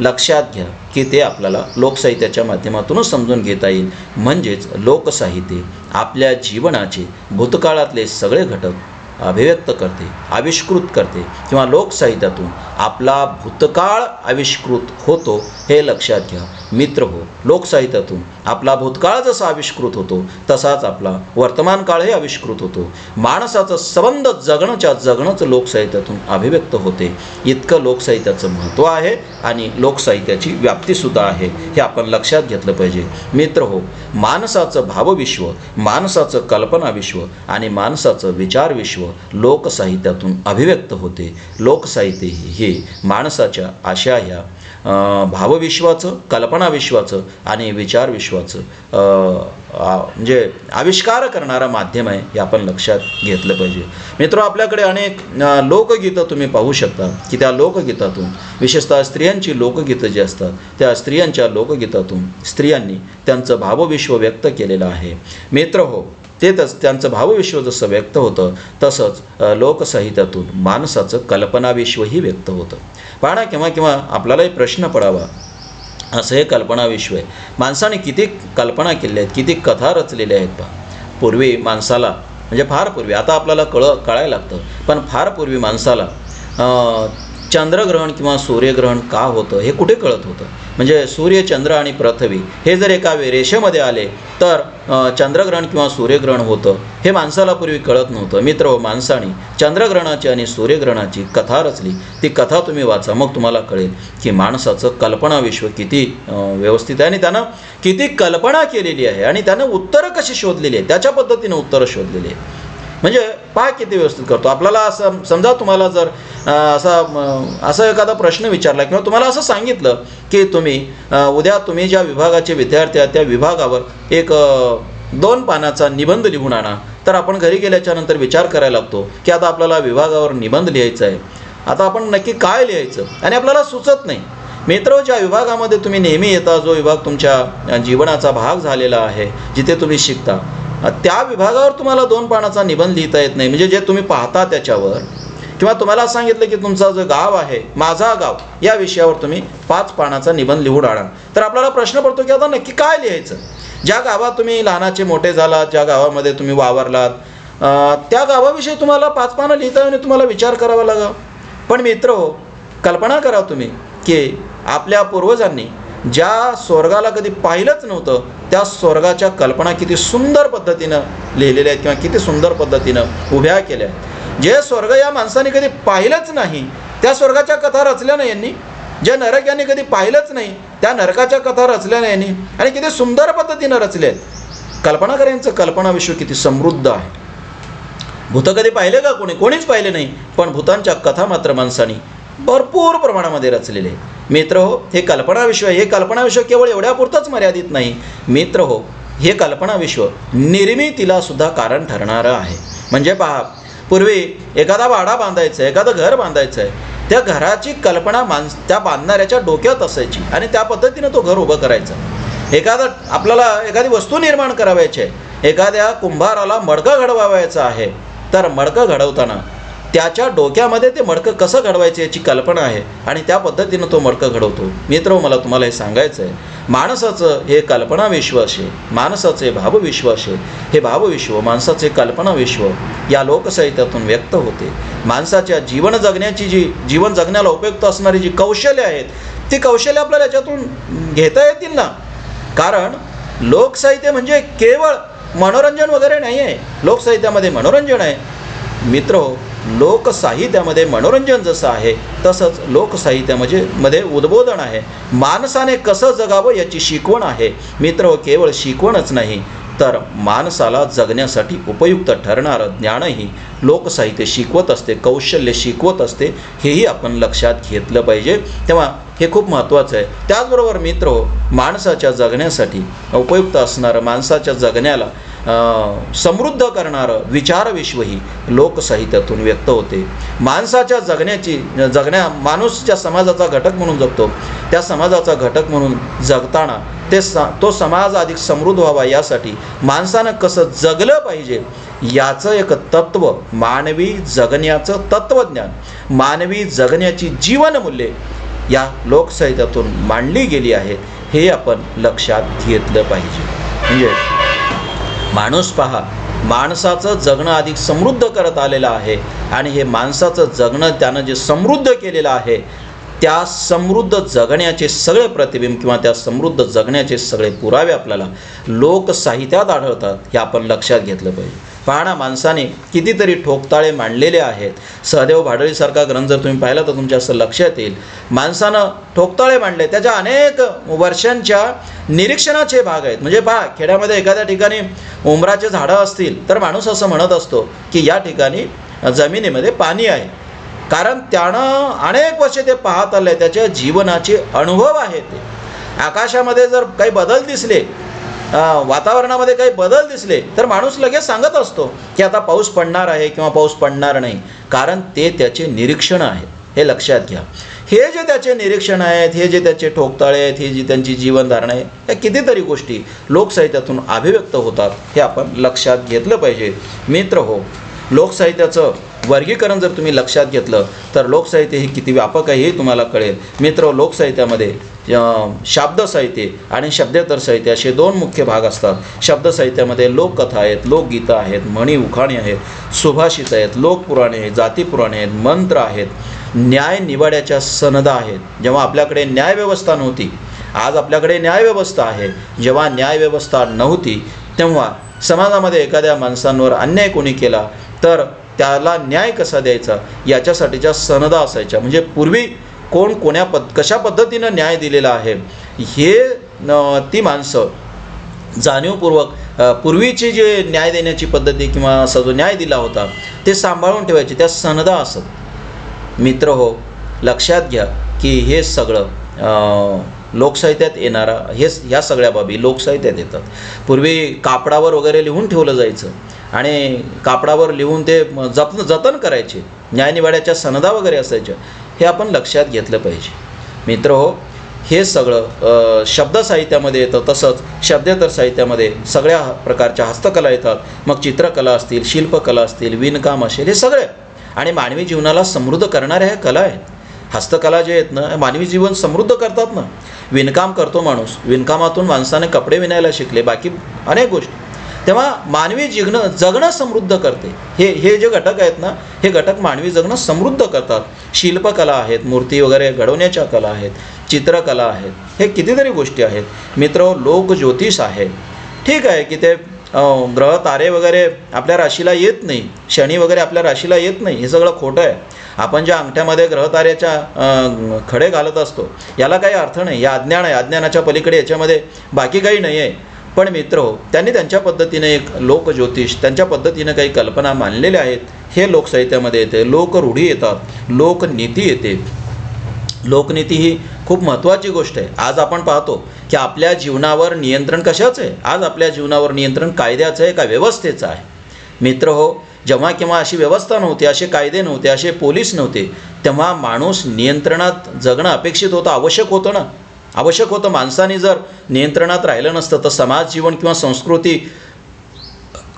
लक्षात घ्या की ते आपल्याला लोकसाहित्याच्या माध्यमातूनच समजून घेता येईल. म्हणजेच लोकसाहित्य आपल्या जीवनाचे भूतकाळातले सगळे घटक अभिव्यक्त करते, आविष्कृत करते किंवा लोकसाहित्यातून आपला भूतकाळ आविष्कृत होतो, हे लक्षात घ्या. मित्र हो, लोकसाहित्यातून आपला भूतकाळ जसा आविष्कृत होतो तसाच आपला वर्तमान काळही आविष्कृत होतो. माणसाचं संबंध जगणंच लोकसाहित्यातून अभिव्यक्त होते. इतकं लोकसाहित्याचं महत्त्व आहे आणि लोकसाहित्याची व्याप्तीसुद्धा आहे, हे आपण लक्षात घेतलं पाहिजे. मित्र हो, माणसाचं भावविश्व, माणसाचं कल्पनाविश्व आणि माणसाचं विचारविश्व लोकसाहित्यातून अभिव्यक्त होते. लोकसाहित्य हे माणसाच्या अशा ह्या भावविश्वाचं, कल्पनाविश्वाचं आणि विचारविश्वाचं म्हणजे आविष्कार करणारा माध्यम आहे, हे आपण लक्षात घेतलं पाहिजे. मित्र, आपल्याकडे अनेक लोकगीतं तुम्ही पाहू शकता की त्या लोकगीतातून, विशेषतः स्त्रियांची लोकगीतं जी असतात, त्या स्त्रियांच्या लोकगीतातून स्त्रियांनी त्यांचं भावविश्व व्यक्त केलेलं आहे. मित्र हो, त्यांचं भावविश्व जसं व्यक्त होतं तसंच लोकसाहित्यातून माणसाचं कल्पनाविश्वही व्यक्त होतं. पाहणा, केव्हा आपल्यालाही प्रश्न पडावा, असं हे कल्पनाविश्व आहे. माणसाने किती कल्पना केल्या आहेत, किती कथा रचलेल्या आहेत. पहा, पूर्वी माणसाला, म्हणजे फार पूर्वी, आता आपल्याला कळायला लागतं, पण फार पूर्वी माणसाला चंद्रग्रहण किंवा सूर्यग्रहण का होतं हे कुठे कळत होतं? म्हणजे सूर्य, चंद्र आणि पृथ्वी हे जर एका रेषेमध्ये आले तर चंद्रग्रहण किंवा सूर्यग्रहण होतं, हे माणसाला पूर्वी कळत नव्हतं. मित्र, माणसाने चंद्रग्रहणाची आणि सूर्यग्रहणाची कथा रचली. ती कथा तुम्ही वाचा, मग तुम्हाला कळेल की माणसाचं कल्पनाविश्व किती व्यवस्थित आहे आणि त्यानं किती कल्पना केलेली आहे आणि त्यानं उत्तरं कशी शोधलेली आहे, त्याच्या पद्धतीनं उत्तरं शोधलेली आहे. म्हणजे पहा किती व्यवस्थित करतो. आपल्याला असं समजा, तुम्हाला जर असा एखादा प्रश्न विचारला किंवा तुम्हाला असं सांगितलं की उद्या तुम्ही ज्या विभागाचे विद्यार्थी आहात त्या विभागावर एक 2 पानाचा निबंध लिहून आणा, तर आपण घरी गेल्याच्या नंतर विचार करायला लागतो की आता आपल्याला विभागावर निबंध लिहायचा आहे, आता आपण नक्की काय लिहायचं, आणि आपल्याला सुचत नाही. मित्र, ज्या विभागामध्ये तुम्ही नेहमी येता, जो विभाग तुमच्या जीवनाचा भाग झालेला आहे, जिथे तुम्ही शिकता, त्या विभागावर तुम्हाला 2 पानाचा निबंध लिहिता येत नाही. म्हणजे जे तुम्ही पाहता त्याच्यावर, किंवा तुम्हाला सांगितलं की तुमचं जे गाव आहे, माझा गाव, या विषयावर तुम्ही 5 पानाचा निबंध लिहून आणा, तर आपल्याला प्रश्न पडतो की आता नक्की काय लिहायचं. ज्या गावात तुम्ही लहानाचे मोठे झालात, ज्या गावामध्ये तुम्ही वावरलात, त्या गावाविषयी तुम्हाला 5 पानं लिहिता आणि तुम्हाला विचार करावा लागा. पण मित्र, कल्पना करा तुम्ही की आपल्या पूर्वजांनी ज्या स्वर्गाला कधी पाहिलंच नव्हतं त्या स्वर्गाच्या कल्पना किती सुंदर पद्धतीनं लिहिलेल्या आहेत किंवा किती सुंदर पद्धतीनं उभ्या केल्या आहेत. जे स्वर्ग या माणसाने कधी पाहिलंच नाही त्या स्वर्गाच्या कथा रचल्या नाही यांनी. जे नरक यांनी कधी पाहिलंच नाही त्या नरकाच्या कथा रचल्या नाही यांनी, आणि किती सुंदर पद्धतीनं रचले आहेत. कल्पना करा, यांचं कल्पना विश्व किती समृद्ध आहे. भूत कधी पाहिले का? कोणीच पाहिले नाही, पण भूतांच्या कथा मात्र माणसाने भरपूर प्रमाणामध्ये रचलेले. मित्र हो, हे कल्पना विश्व आहे. हे कल्पना विश्व केवळ एवढ्यापुरतंच मर्यादित नाही मित्र हो, हे कल्पना विश्व निर्मितीला सुद्धा कारण ठरणारं आहे. म्हणजे पहा, पूर्वी एखादा वाडा बांधायचा आहे, एखादं घर बांधायचं आहे, त्या घराची कल्पना त्या बांधणाऱ्याच्या डोक्यात असायची आणि त्या पद्धतीनं तो घर उभं करायचा. आपल्याला एखादी वस्तू निर्माण करावायची आहे, एखाद्या कुंभाराला मडकं घडवायचं आहे, तर मडकं घडवताना त्याच्या डोक्यामध्ये ते मडकं कसं घडवायचं याची कल्पना आहे आणि त्या पद्धतीनं तो मडकं घडवतो. मित्र, मला तुम्हाला हे सांगायचं आहे, माणसाचं हे कल्पना विश्व असे, माणसाचे भावविश्व असे, हे भावविश्व माणसाचे कल्पना विश्व या लोकसाहित्यातून व्यक्त होते. माणसाच्या जीवन जगण्याला उपयुक्त असणारी जी कौशल्य आहेत ती कौशल्य आपल्याला याच्यातून घेता येतील ना. कारण लोकसाहित्य म्हणजे केवळ मनोरंजन वगैरे नाही आहे. लोकसाहित्यामध्ये मनोरंजन आहे मित्र हो. लोकसाहित्यामध्ये मनोरंजन जसं आहे तसंच लोकसाहित्यामध्ये उद्बोधन आहे. माणसाने कसं जगावं याची शिकवण आहे मित्र हो. केवळ शिकवणच नाही तर माणसाला जगण्यासाठी उपयुक्त ठरणारं ज्ञानही लोकसाहित्य शिकवत असते, कौशल्य शिकवत असते. हेही आपण लक्षात घेतलं पाहिजे. तेव्हा हे खूप महत्त्वाचं आहे. त्याचबरोबर मित्र हो, माणसाच्या जगण्यासाठी उपयुक्त असणारं, माणसाच्या जगण्याला समृद्ध करणारं विचारविश्वही लोकसाहित्यातून व्यक्त होते. माणसाच्या माणूस ज्या समाजाचा घटक म्हणून जगतो त्या समाजाचा घटक म्हणून जगताना तो समाज अधिक समृद्ध व्हावा यासाठी माणसानं कसं जगलं पाहिजे याचं एक तत्त्व, मानवी जगण्याचं तत्त्वज्ञान, मानवी जगण्याची जीवनमूल्ये या लोकसाहित्यातून मांडली गेली आहेत. हे आपण लक्षात घेतलं पाहिजे. म्हणजे माणूस पहा, माणसाचं जगणं अधिक समृद्ध करत आलेलं आहे आणि हे माणसाचं जगणं त्यानं जे समृद्ध केलेलं आहे त्या समृद्ध जगण्याचे सगळे प्रतिबिंब किंवा त्या समृद्ध जगण्याचे सगळे पुरावे आपल्याला लोकसाहित्यात आढळतात. हे आपण लक्षात घेतलं पाहिजे. पहा, माणसाने कितीतरी ठोकताळे मांडलेले आहेत. सहदेव भाडळीसारखा ग्रंथ जर तुम्ही पाहिला तर तुमच्या असं लक्षात येईल. माणसानं ठोकताळे मांडले, त्याच्या अनेक वर्षांच्या निरीक्षणाचे भाग आहेत. म्हणजे पहा, खेड्यामध्ये एखाद्या ठिकाणी उंबराचे झाडं असतील तर माणूस असं म्हणत असतो की या ठिकाणी जमिनीमध्ये पाणी आहे. कारण त्यानं अनेक वर्ष ते पाहत आले, त्याच्या जीवनाचे अनुभव आहेत. आकाशामध्ये जर काही बदल दिसले, वातावरणामध्ये काही बदल दिसले तर माणूस लगेच सांगत असतो की आता पाऊस पडणार आहे किंवा पाऊस पडणार नाही. कारण ते त्याचे निरीक्षण आहेत. हे लक्षात घ्या. हे जे त्याचे निरीक्षण आहेत, हे जे त्याचे ठोकताळे आहेत, हे जी त्यांची जीवनधारणा आहे, या कितीतरी गोष्टी लोकसाहित्यातून अभिव्यक्त होतात. हे आपण लक्षात घेतलं पाहिजे. मित्र हो, लोकसाहित्याचं वर्गीकरण जर तुम्ही लक्षात घेतलं तर लोकसाहित्य हे किती व्यापक आहे हे तुम्हाला कळेल. मित्र, लोकसाहित्यामध्ये शब्दसाहित्य आणि शब्देतर साहित्य असे दोन मुख्य भाग असतात. शब्दसाहित्यामध्ये लोककथा आहेत, लोकगीतं आहेत, म्हणी उखाणी आहेत, सुभाषित आहेत, लोकपुराणे आहेत, जातीपुराणे आहेत, मंत्र आहेत, न्याय निवाड्याच्या सनदा आहेत. जेव्हा आपल्याकडे न्यायव्यवस्था नव्हती, आज आपल्याकडे न्यायव्यवस्था आहे. जेव्हा न्यायव्यवस्था नव्हती तेव्हा समाजामध्ये एखाद्या माणसांवर अन्याय कोणी केला तर त्याला न्याय कसा द्यायचा याच्यासाठीच्या सनदा असायच्या. म्हणजे पूर्वी कोण कशा पद्धतीनं न्याय दिलेला आहे हे ती माणसं जाणीवपूर्वक पूर्वीची जे न्याय देण्याची पद्धती किंवा असा जो न्याय दिला होता ते सांभाळून ठेवायचे, त्या सनदा असत. मित्र हो, लक्षात घ्या की हे सगळं लोकसाहित्यात येणारा ह्या सगळ्या बाबी लोकसाहित्यात येतात. पूर्वी कापडावर वगैरे लिहून ठेवलं जायचं आणि कापडावर लिहून ते जतन करायचे. न्यायनिवाड्याच्या सनदा वगैरे असायच्या. हे आपण लक्षात घेतलं पाहिजे. मित्र हो, हे सगळं शब्दसाहित्यामध्ये येतं. तसंच शब्देतर साहित्यामध्ये सगळ्या प्रकारच्या हस्तकला येतात. मग चित्रकला असतील, शिल्पकला असतील, विणकाम असेल, हे सगळे आणि मानवी जीवनाला समृद्ध करणाऱ्या ह्या कला आहेत. हस्तकला जे आहेत ना, मानवी जीवन समृद्ध करतात ना. विणकाम करतो माणूस, विणकामातून माणसाने कपडे विणायला शिकले, बाकी अनेक गोष्टी. तेव्हा मानवी जगणं समृद्ध करते. हे जे घटक आहेत ना, हे घटक मानवी जगणं समृद्ध करतात. शिल्पकला आहेत, मूर्ती वगैरे घडवण्याच्या कला आहेत, चित्रकला आहेत, हे कितीतरी गोष्टी आहेत. मित्र, लोक ज्योतिष आहे. ठीक आहे की ते ग्रह तारे वगैरे आपल्या राशीला येत नाही, शनी वगैरे आपल्या राशीला येत नाही, हे सगळं खोटं आहे. आपण ज्या अंगठ्यामध्ये ग्रहताऱ्याच्या खडे घालत असतो याला काही अर्थ नाही. या अज्ञान आहे, अज्ञानाच्या पलीकडे याच्यामध्ये बाकी काही नाही आहे. पण मित्र हो, त्यांनी त्यांच्या पद्धतीने एक लोकज्योतिष, त्यांच्या पद्धतीनं काही कल्पना मांडलेल्या आहेत. हे लोकसाहित्यामध्ये येते. लोकरूढी येतात, लोकनीती येते. लोकनीती ही खूप महत्त्वाची गोष्ट आहे. आज आपण पाहतो की आपल्या जीवनावर नियंत्रण कशाचं आहे? आज आपल्या जीवनावर नियंत्रण कायद्याचं आहे का व्यवस्थेचं आहे? मित्र हो, जेव्हा केव्हा अशी व्यवस्था नव्हती, असे कायदे नव्हते, असे पोलीस नव्हते, तेव्हा माणूस नियंत्रणात जगणं अपेक्षित होतं, आवश्यक होतं ना, आवश्यक होतं. माणसाने जर नियंत्रणात राहिलं नसतं तर समाज जीवन किंवा संस्कृती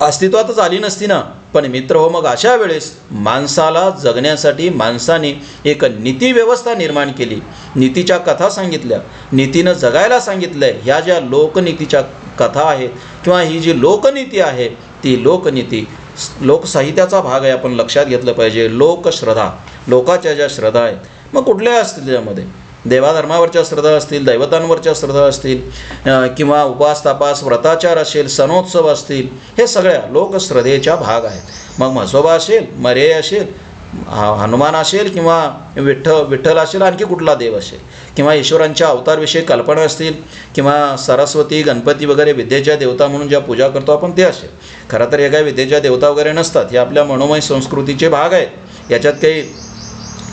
अस्तित्वातच आली नसती ना. पण मित्र हो, मग अशा वेळेस माणसाला जगण्यासाठी माणसाने एक नीती व्यवस्था निर्माण केली, नीतीच्या कथा सांगितल्या, नीतीनं जगायला सांगितलं आहे. ह्या ज्या लोकनीतीच्या कथा आहेत किंवा ही जी लोकनीती आहे, ती लोकनीती लोकसाहित्याचा भाग आहे. आपण लक्षात घेतलं पाहिजे. लोकश्रद्धा, लोकाच्या ज्या श्रद्धा आहेत, मग कुठल्या असतील त्यामध्ये, देवाधर्मावरच्या श्रद्धा असतील, दैवतांवरच्या श्रद्धा असतील, किंवा उपास तापास व्रताचार असेल, सणोत्सव असतील, हे सगळ्या लोकश्रद्धेच्या भाग आहेत. मग म्हसोबा असेल, मरे असेल, हनुमान असेल, किंवा विठ्ठल असेल, आणखी कुठला देव असेल, किंवा ईश्वरांच्या अवतारविषयी कल्पना असतील, किंवा सरस्वती, गणपती वगैरे विद्येच्या देवता म्हणून ज्या पूजा करतो आपण ते असेल. खरं तर हे काही विद्येच्या देवता वगैरे नसतात, हे आपल्या मनोमय संस्कृतीचे भाग आहेत. याच्यात काही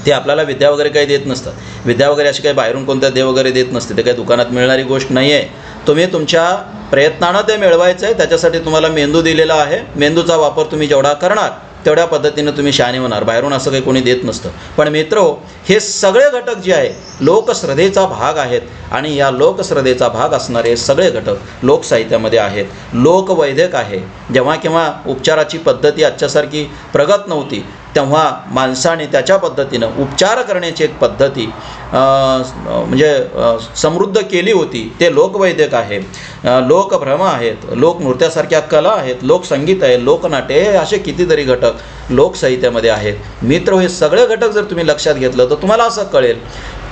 ते आपल्याला विद्या वगैरे काही देत नसतात. विद्या वगैरे अशी काही बाहेरून कोणत्या देव वगैरे देत नसते. ते काही दुकानात मिळणारी गोष्ट नाही आहे. तुम्ही तुमच्या प्रयत्नानं ते मिळवायचं आहे. त्याच्यासाठी तुम्हाला मेंदू दिलेला आहे. मेंदूचा वापर तुम्ही जेवढा करणार तेवढ्या पद्धतीनं तुम्ही शहाणे होणार. बाहेरून असं काही कोणी देत नसतं. पण मित्र हो, हे सगळे घटक जे आहे लोकश्रद्धेचा भाग आहेत. आणि या लोकश्रद्धेचा भाग असणारे सगळे घटक लोकसाहित्यामध्ये आहेत. लोकवैद्यक आहे. जेव्हा केव्हा उपचाराची पद्धती आजच्यासारखी प्रगत नव्हती, तेव्हा माणसाने त्याच्या पद्धतीनं उपचार करण्याची एक पद्धती समृद्ध केली होती. ते लोकवैद्यक आहे. लोकभ्रम आहेत, लोकनृत्यासारख्या कला आहेत, लोकसंगीत आहे, लोकनाट्य, हे असे कितीतरी घटक लोकसाहित्यामध्ये आहेत. मित्र, हे सगळे घटक जर तुम्ही लक्षात घेतलं तर तुम्हाला असं कळेल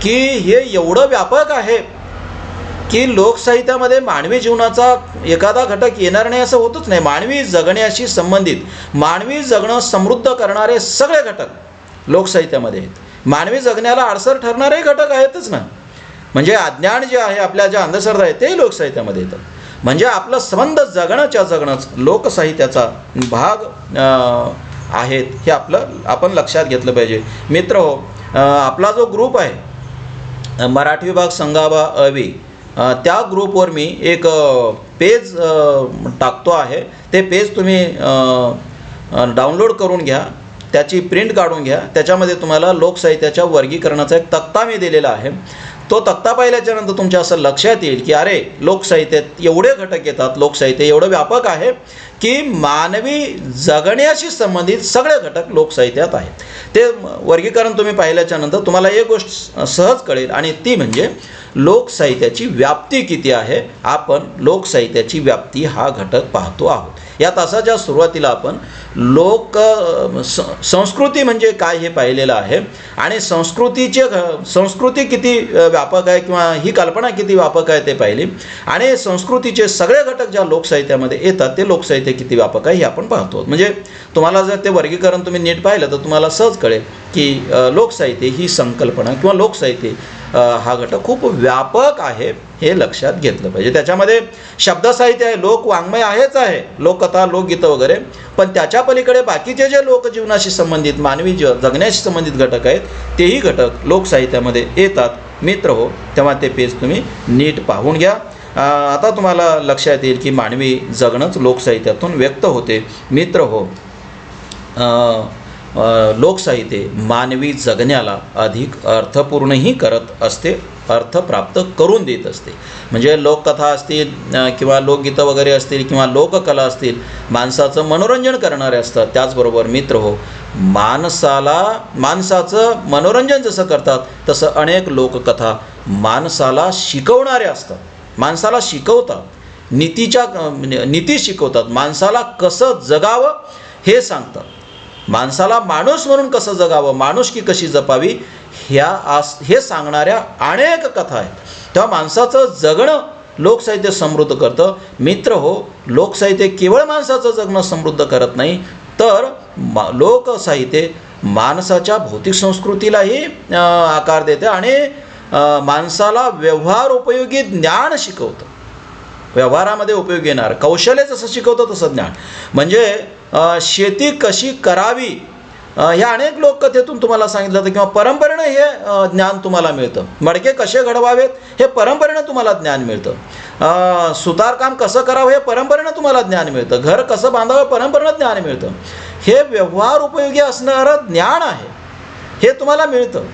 की हे एवढं व्यापक आहे की लोकसाहित्यामध्ये मानवी जीवनाचा एखादा घटक येणार नाही असं होतच नाही. मानवी जगण्याशी संबंधित, मानवी जगणं समृद्ध करणारे सगळे घटक लोकसाहित्यामध्ये आहेत. मानवी जगण्याला अडसर ठरणारे घटक आहेतच ना. म्हणजे अज्ञान जे आहे, आपल्या ज्या अंधश्रद्धा आहेत, तेही लोकसाहित्यामध्ये येतात. म्हणजे आपलं संबंध जगणंच लोकसाहित्याचा भाग आहेत. हे आपण लक्षात घेतलं पाहिजे. मित्र हो, आपला जो ग्रुप आहे मराठी विभाग संगाबा अवी, त्या ग्रुपवर मी एक पेज टाकतो आहे. ते पेज तुम्ही डाउनलोड करून घ्या, त्याची प्रिंट काढून घ्या. त्याच्यामध्ये तुम्हाला लोकसाहित्याच्या वर्गीकरणाचा एक तक्ता मी दिलेला आहे. तो तक्ता पाहिल्याच्या नंतर तुमच्या असं लक्षात येईल की अरे, लोकसाहित्यात एवढे घटक येतात, लोकसाहित्य एवढं व्यापक आहे की मानवी जगण्याशी संबंधित सगळे घटक लोकसाहित्यात आहेत. ते वर्गीकरण तुम्ही पाहिल्याच्या नंतर तुम्हाला एक गोष्ट सहज कळेल, आणि ती म्हणजे लोकसाहित्याची व्याप्ती किती आहे. आपण लोकसाहित्याची व्याप्ती हा घटक पाहतो आहोत. या तासाच्या सुरुवातीला आपण संस्कृती म्हणजे काय हे पाहिलेलं आहे, आणि संस्कृती किती व्यापक आहे किंवा ही कल्पना किती व्यापक आहे ते पाहिली, आणि संस्कृतीचे सगळे घटक ज्या लोकसाहित्यामध्ये येतात ते लोकसाहित्य किती व्यापक आहे हे आपण पाहतो. म्हणजे तुम्हाला जर ते वर्गीकरण तुम्ही नीट पाहिलं तर तुम्हाला सहज कळेल की लोकसाहित्य ही संकल्पना किंवा लोकसाहित्य हा घटक खूप व्यापक आहे, हे लक्षात घेतलं पाहिजे. त्याच्यामध्ये शब्दसाहित्य आहे, लोकवाङ्मय आहेच आहे, लोककथा, लोकगीतं वगैरे, पण त्याच्या पलीकडे बाकीचे जे लोकजीवनाशी संबंधित, मानवी जगण्याशी संबंधित घटक आहेत, तेही घटक लोकसाहित्यामध्ये येतात. मित्र हो, तेव्हा ते पेज तुम्ही नीट पाहून घ्या. आता तुम्हाला लक्षात येईल की मानवी जगणंच लोकसाहित्यातून व्यक्त होते. मित्र हो, लोकसाहित्य मानवी जगण्याला अधिक अर्थपूर्णही करत असते, अर्थ प्राप्त करून देत असते. म्हणजे लोककथा असतील किंवा लोकगीतं वगैरे असतील किंवा लोककला असतील, माणसाचं मनोरंजन करणारे असतात. त्याचबरोबर मित्र हो, माणसाचं मनोरंजन जसं करतात तसं अनेक लोककथा माणसाला शिकवणारे असतात, माणसाला शिकवतात. नीतीच्या नीती शिकवतात, माणसाला कसं जगावं हे सांगतात, माणसाला माणूस म्हणून कसं जगावं, माणुसकी कशी जपावी हे सांगणाऱ्या अनेक कथा आहेत. तेव्हा माणसाचं जगणं लोकसाहित्य समृद्ध करतं. मित्र हो, लोकसाहित्य केवळ माणसाचं जगणं समृद्ध करत नाही, तर लोकसाहित्य माणसाच्या भौतिक संस्कृतीलाही आकार देते आणि माणसाला व्यवहार उपयोगी ज्ञान शिकवतं. व्यवहारामध्ये उपयोगी येणार कौशल्य जसं शिकवतं तसं ज्ञान. म्हणजे शेती कशी करावी ह्या अनेक लोककथेतून तुम्हाला सांगितलं जातं, किंवा परंपरेनं हे ज्ञान तुम्हाला मिळतं. मडके कसे घडवावेत हे परंपरेनं तुम्हाला ज्ञान मिळतं. सुतारकाम कसं करावं हे परंपरेनं तुम्हाला ज्ञान मिळतं. घर कसं बांधावं परंपरेनं ज्ञान मिळतं. हे व्यवहार उपयोगी असणारं ज्ञान आहे, हे तुम्हाला मिळतं.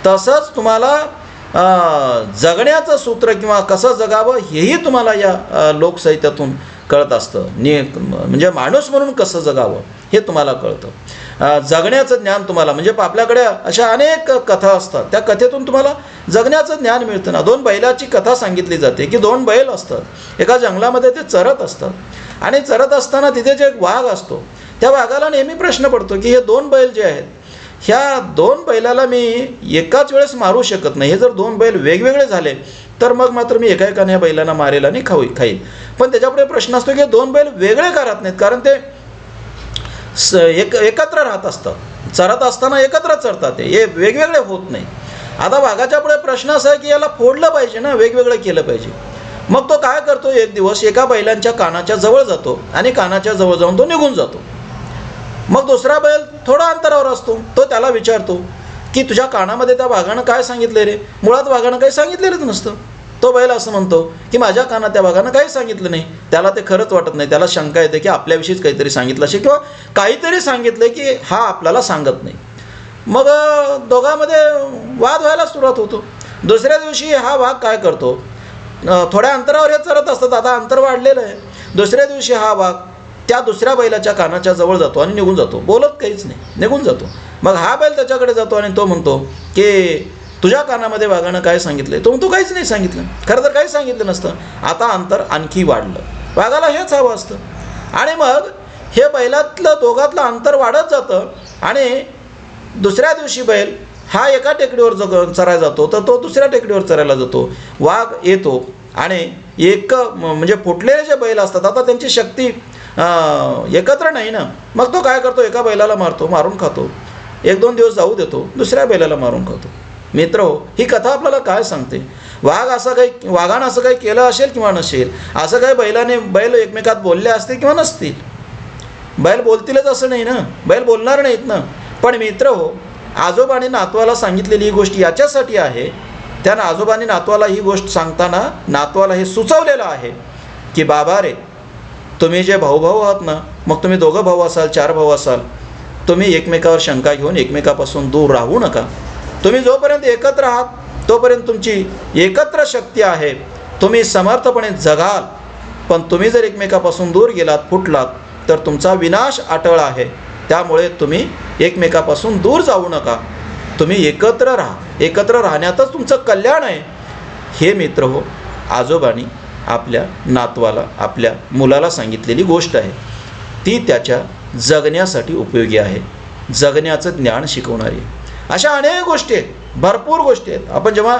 तसंच तुम्हाला जगण्याचं सूत्र किंवा कसं जगावं हेही तुम्हाला या लोकसाहित्यातून कळत असतं. म्हणजे माणूस म्हणून कसं जगावं हे तुम्हाला कळतं. जगण्याचं ज्ञान तुम्हाला, म्हणजे आपल्याकडे अशा अनेक कथा असतात, त्या कथेतून तुम्हाला जगण्याचं ज्ञान मिळतं ना. 2 बैलाची कथा सांगितली जाते की 2 बैल असतात, एका जंगलामध्ये ते चरत असतात आणि चरत असताना तिथे जे एक वाघ असतो, त्या वाघाला नेहमी प्रश्न पडतो की हे 2 बैल जे आहेत, ह्या 2 बैलाला मी एकाच वेळेस मारू शकत नाही. हे जर 2 बैल वेगवेगळे झाले तर मग मात्र मी एका एकाने या बैलांना मारेल आणि खाईल. पण त्याच्यापुढे प्रश्न असतो की 2 बैल वेगळे का राहत नाहीत, कारण ते एकत्र राहत असतात, चरत असताना एकत्र चरतात, हे वेगवेगळे होत नाही. आता वाघाच्या पुढे प्रश्न असा आहे की याला फोडलं पाहिजे ना, वेगवेगळं केलं पाहिजे. मग तो काय करतो, एक दिवस एका बैलांच्या कानाच्या जवळ जातो आणि कानाच्या जवळ जाऊन तो निघून जातो. मग दुसरा बैल थोडा अंतरावर असतो, तो त्याला विचारतो की तुझ्या कानामध्ये त्या वाघानं काय सांगितले रे. मुळात वाघानं काही सांगितलेलंच नसतं. तो बैल असं म्हणतो की माझ्या कानात त्या वाघानं काही सांगितलं नाही. त्याला ते खरंच वाटत नाही, त्याला शंका येते की आपल्याविषयीच काहीतरी सांगितलं असेल किंवा काहीतरी सांगितलं की हा आपल्याला सांगत नाही. मग दोघांमध्ये वाद व्हायला सुरुवात होतो. दुसऱ्या दिवशी हा वाघ काय करतो, थोड्या अंतरावर हे चरत असतात, आता अंतर वाढलेलं आहे. दुसऱ्या दिवशी हा वाघ त्या दुसऱ्या बैलाच्या कानाच्या जवळ जातो आणि निघून जातो, बोलत काहीच नाही, निघून जातो. मग हा बैल त्याच्याकडे जातो आणि तो म्हणतो की तुझ्या कानामध्ये वाघानं काय सांगितलं. तो म्हणतो काहीच नाही सांगितलं. खरं तर काहीच सांगितलं नसतं. आता अंतर आणखी वाढलं, वाघाला हेच हवं असतं आणि मग हे बैलातलं दोघातलं अंतर वाढत जातं आणि दुसऱ्या दिवशी बैल हा एका टेकडीवर चरायला जातो तर तो दुसऱ्या टेकडीवर चरायला जातो. वाघ येतो आणि म्हणजे फुटलेले जे बैल असतात, आता त्यांची शक्ती एकत्र नाही ना, मग तो काय करतो, एका बैलाला मारतो, मारून खातो. 1-2 दिवस जाऊ देतो, दुसऱ्या बैलाला मारून खातो. मित्र हो, ही कथा आपल्याला काय सांगते, वाघानं असं काही केलं असेल किंवा नसेल, असं काही बैल एकमेकात बोलले असतील किंवा नसतील. बैल बोलतीलच असं नाही ना, बैल बोलणार नाहीत ना. पण मित्र हो, आजोबाने नातवाला सांगितलेली ही गोष्ट याच्यासाठी आहे, त्यानं आजोबांनी नातवाला ही गोष्ट सांगताना नातवाला हे सुचवलेलं आहे की बाबा रे, तुम्ही जे भाऊ आहात ना, मग तुम्ही 2 भाऊ असाल, 4 भाऊ असाल, तुम्ही एकमेकावर शंका घेऊन एकमेकापासून दूर राहू नका. तुम्ही जोपर्यंत एकत्र आहात तोपर्यंत तुमची एकत्र शक्ती आहे, तुम्ही समर्थपणे जगाल. पण तुम्ही जर एकमेकापासून दूर गेलात, फुटलात, तर तुमचा विनाश अटळ आहे. त्यामुळे तुम्ही एकमेकापासून दूर जाऊ नका, तुम्ही एकत्र राहा, एकत्र राहण्यातच तुमचं कल्याण आहे. हे मित्र हो, आजोबांनी आपल्या नातवाला, आपल्या मुलाला सांगितलेली गोष्ट आहे. ती त्याच्या जगण्यासाठी उपयोगी आहे, जगण्याचं ज्ञान शिकवणारी. अशा अनेक गोष्टी आहेत, भरपूर गोष्टी आहेत. आपण जेव्हा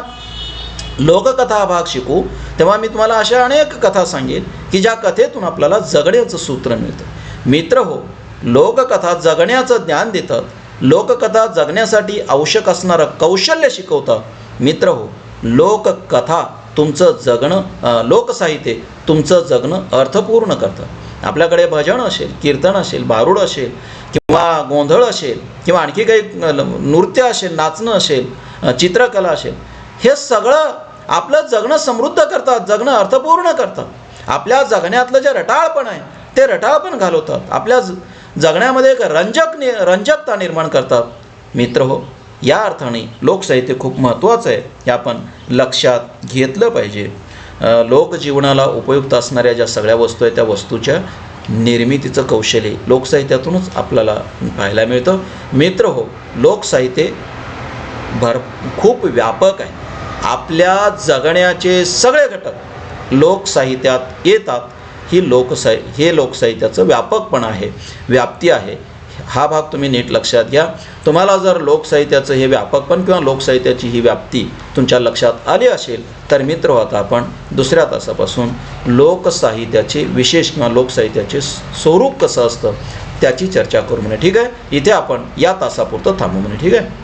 लोककथा हा भाग शिकू तेव्हा मी तुम्हाला अशा अनेक कथा सांगेन की ज्या कथेतून आपल्याला जगण्याचं सूत्र मिळतं. मित्र हो, लोककथा जगण्याचं ज्ञान देतात, लोककथा जगण्यासाठी आवश्यक असणारं कौशल्य शिकवतात. मित्र हो, लोककथा तुमचं जगणं, लोकसाहित्य तुमचं जगणं अर्थपूर्ण करतं. आपल्याकडे भजन असेल, कीर्तन असेल, भारुड असेल किंवा गोंधळ असेल किंवा आणखी काही नृत्य असेल, नाचणं असेल, चित्रकला असेल, हे सगळं आपलं जगणं समृद्ध करतात, जगणं अर्थपूर्ण करतात. आपल्या जगण्यातलं जे रटाळपण आहे ते रटाळपण घालवतात, आपल्या जगण्यामध्ये एक रंजकता निर्माण करतात. मित्र हो, या अर्थाने लोकसाहित्य खूप महत्त्वाचं आहे, हे आपण लक्षात घेतलं पाहिजे. लोकजीवनाला उपयुक्त असणाऱ्या ज्या सगळ्या वस्तू आहेत त्या वस्तूच्या निर्मितीचं कौशल्य लोकसाहित्यातूनच आपल्याला पाहायला मिळतं. मित्र हो, लोकसाहित्य खूप व्यापक आहे. आपल्या जगण्याचे सगळे घटक लोकसाहित्यात येतात. हे लोकसाहित्याचं व्यापकपण आहे, व्याप्ती आहे. हा भाग तुम्ही नीट लक्षात घ्या. तुम्हाला जर लोकसाहित्याचं हे व्यापकपण किंवा लोकसाहित्याची ही व्याप्ती तुमच्या लक्षात आली असेल तर मित्र आता आपण दुसऱ्या तासापासून लोकसाहित्याचे विशेष किंवा लोकसाहित्याचे स्वरूप कसं असतं त्याची चर्चा करू म्हणे. ठीक आहे, इथे आपण या तासापुरतं थांबू म्हणे. ठीक आहे.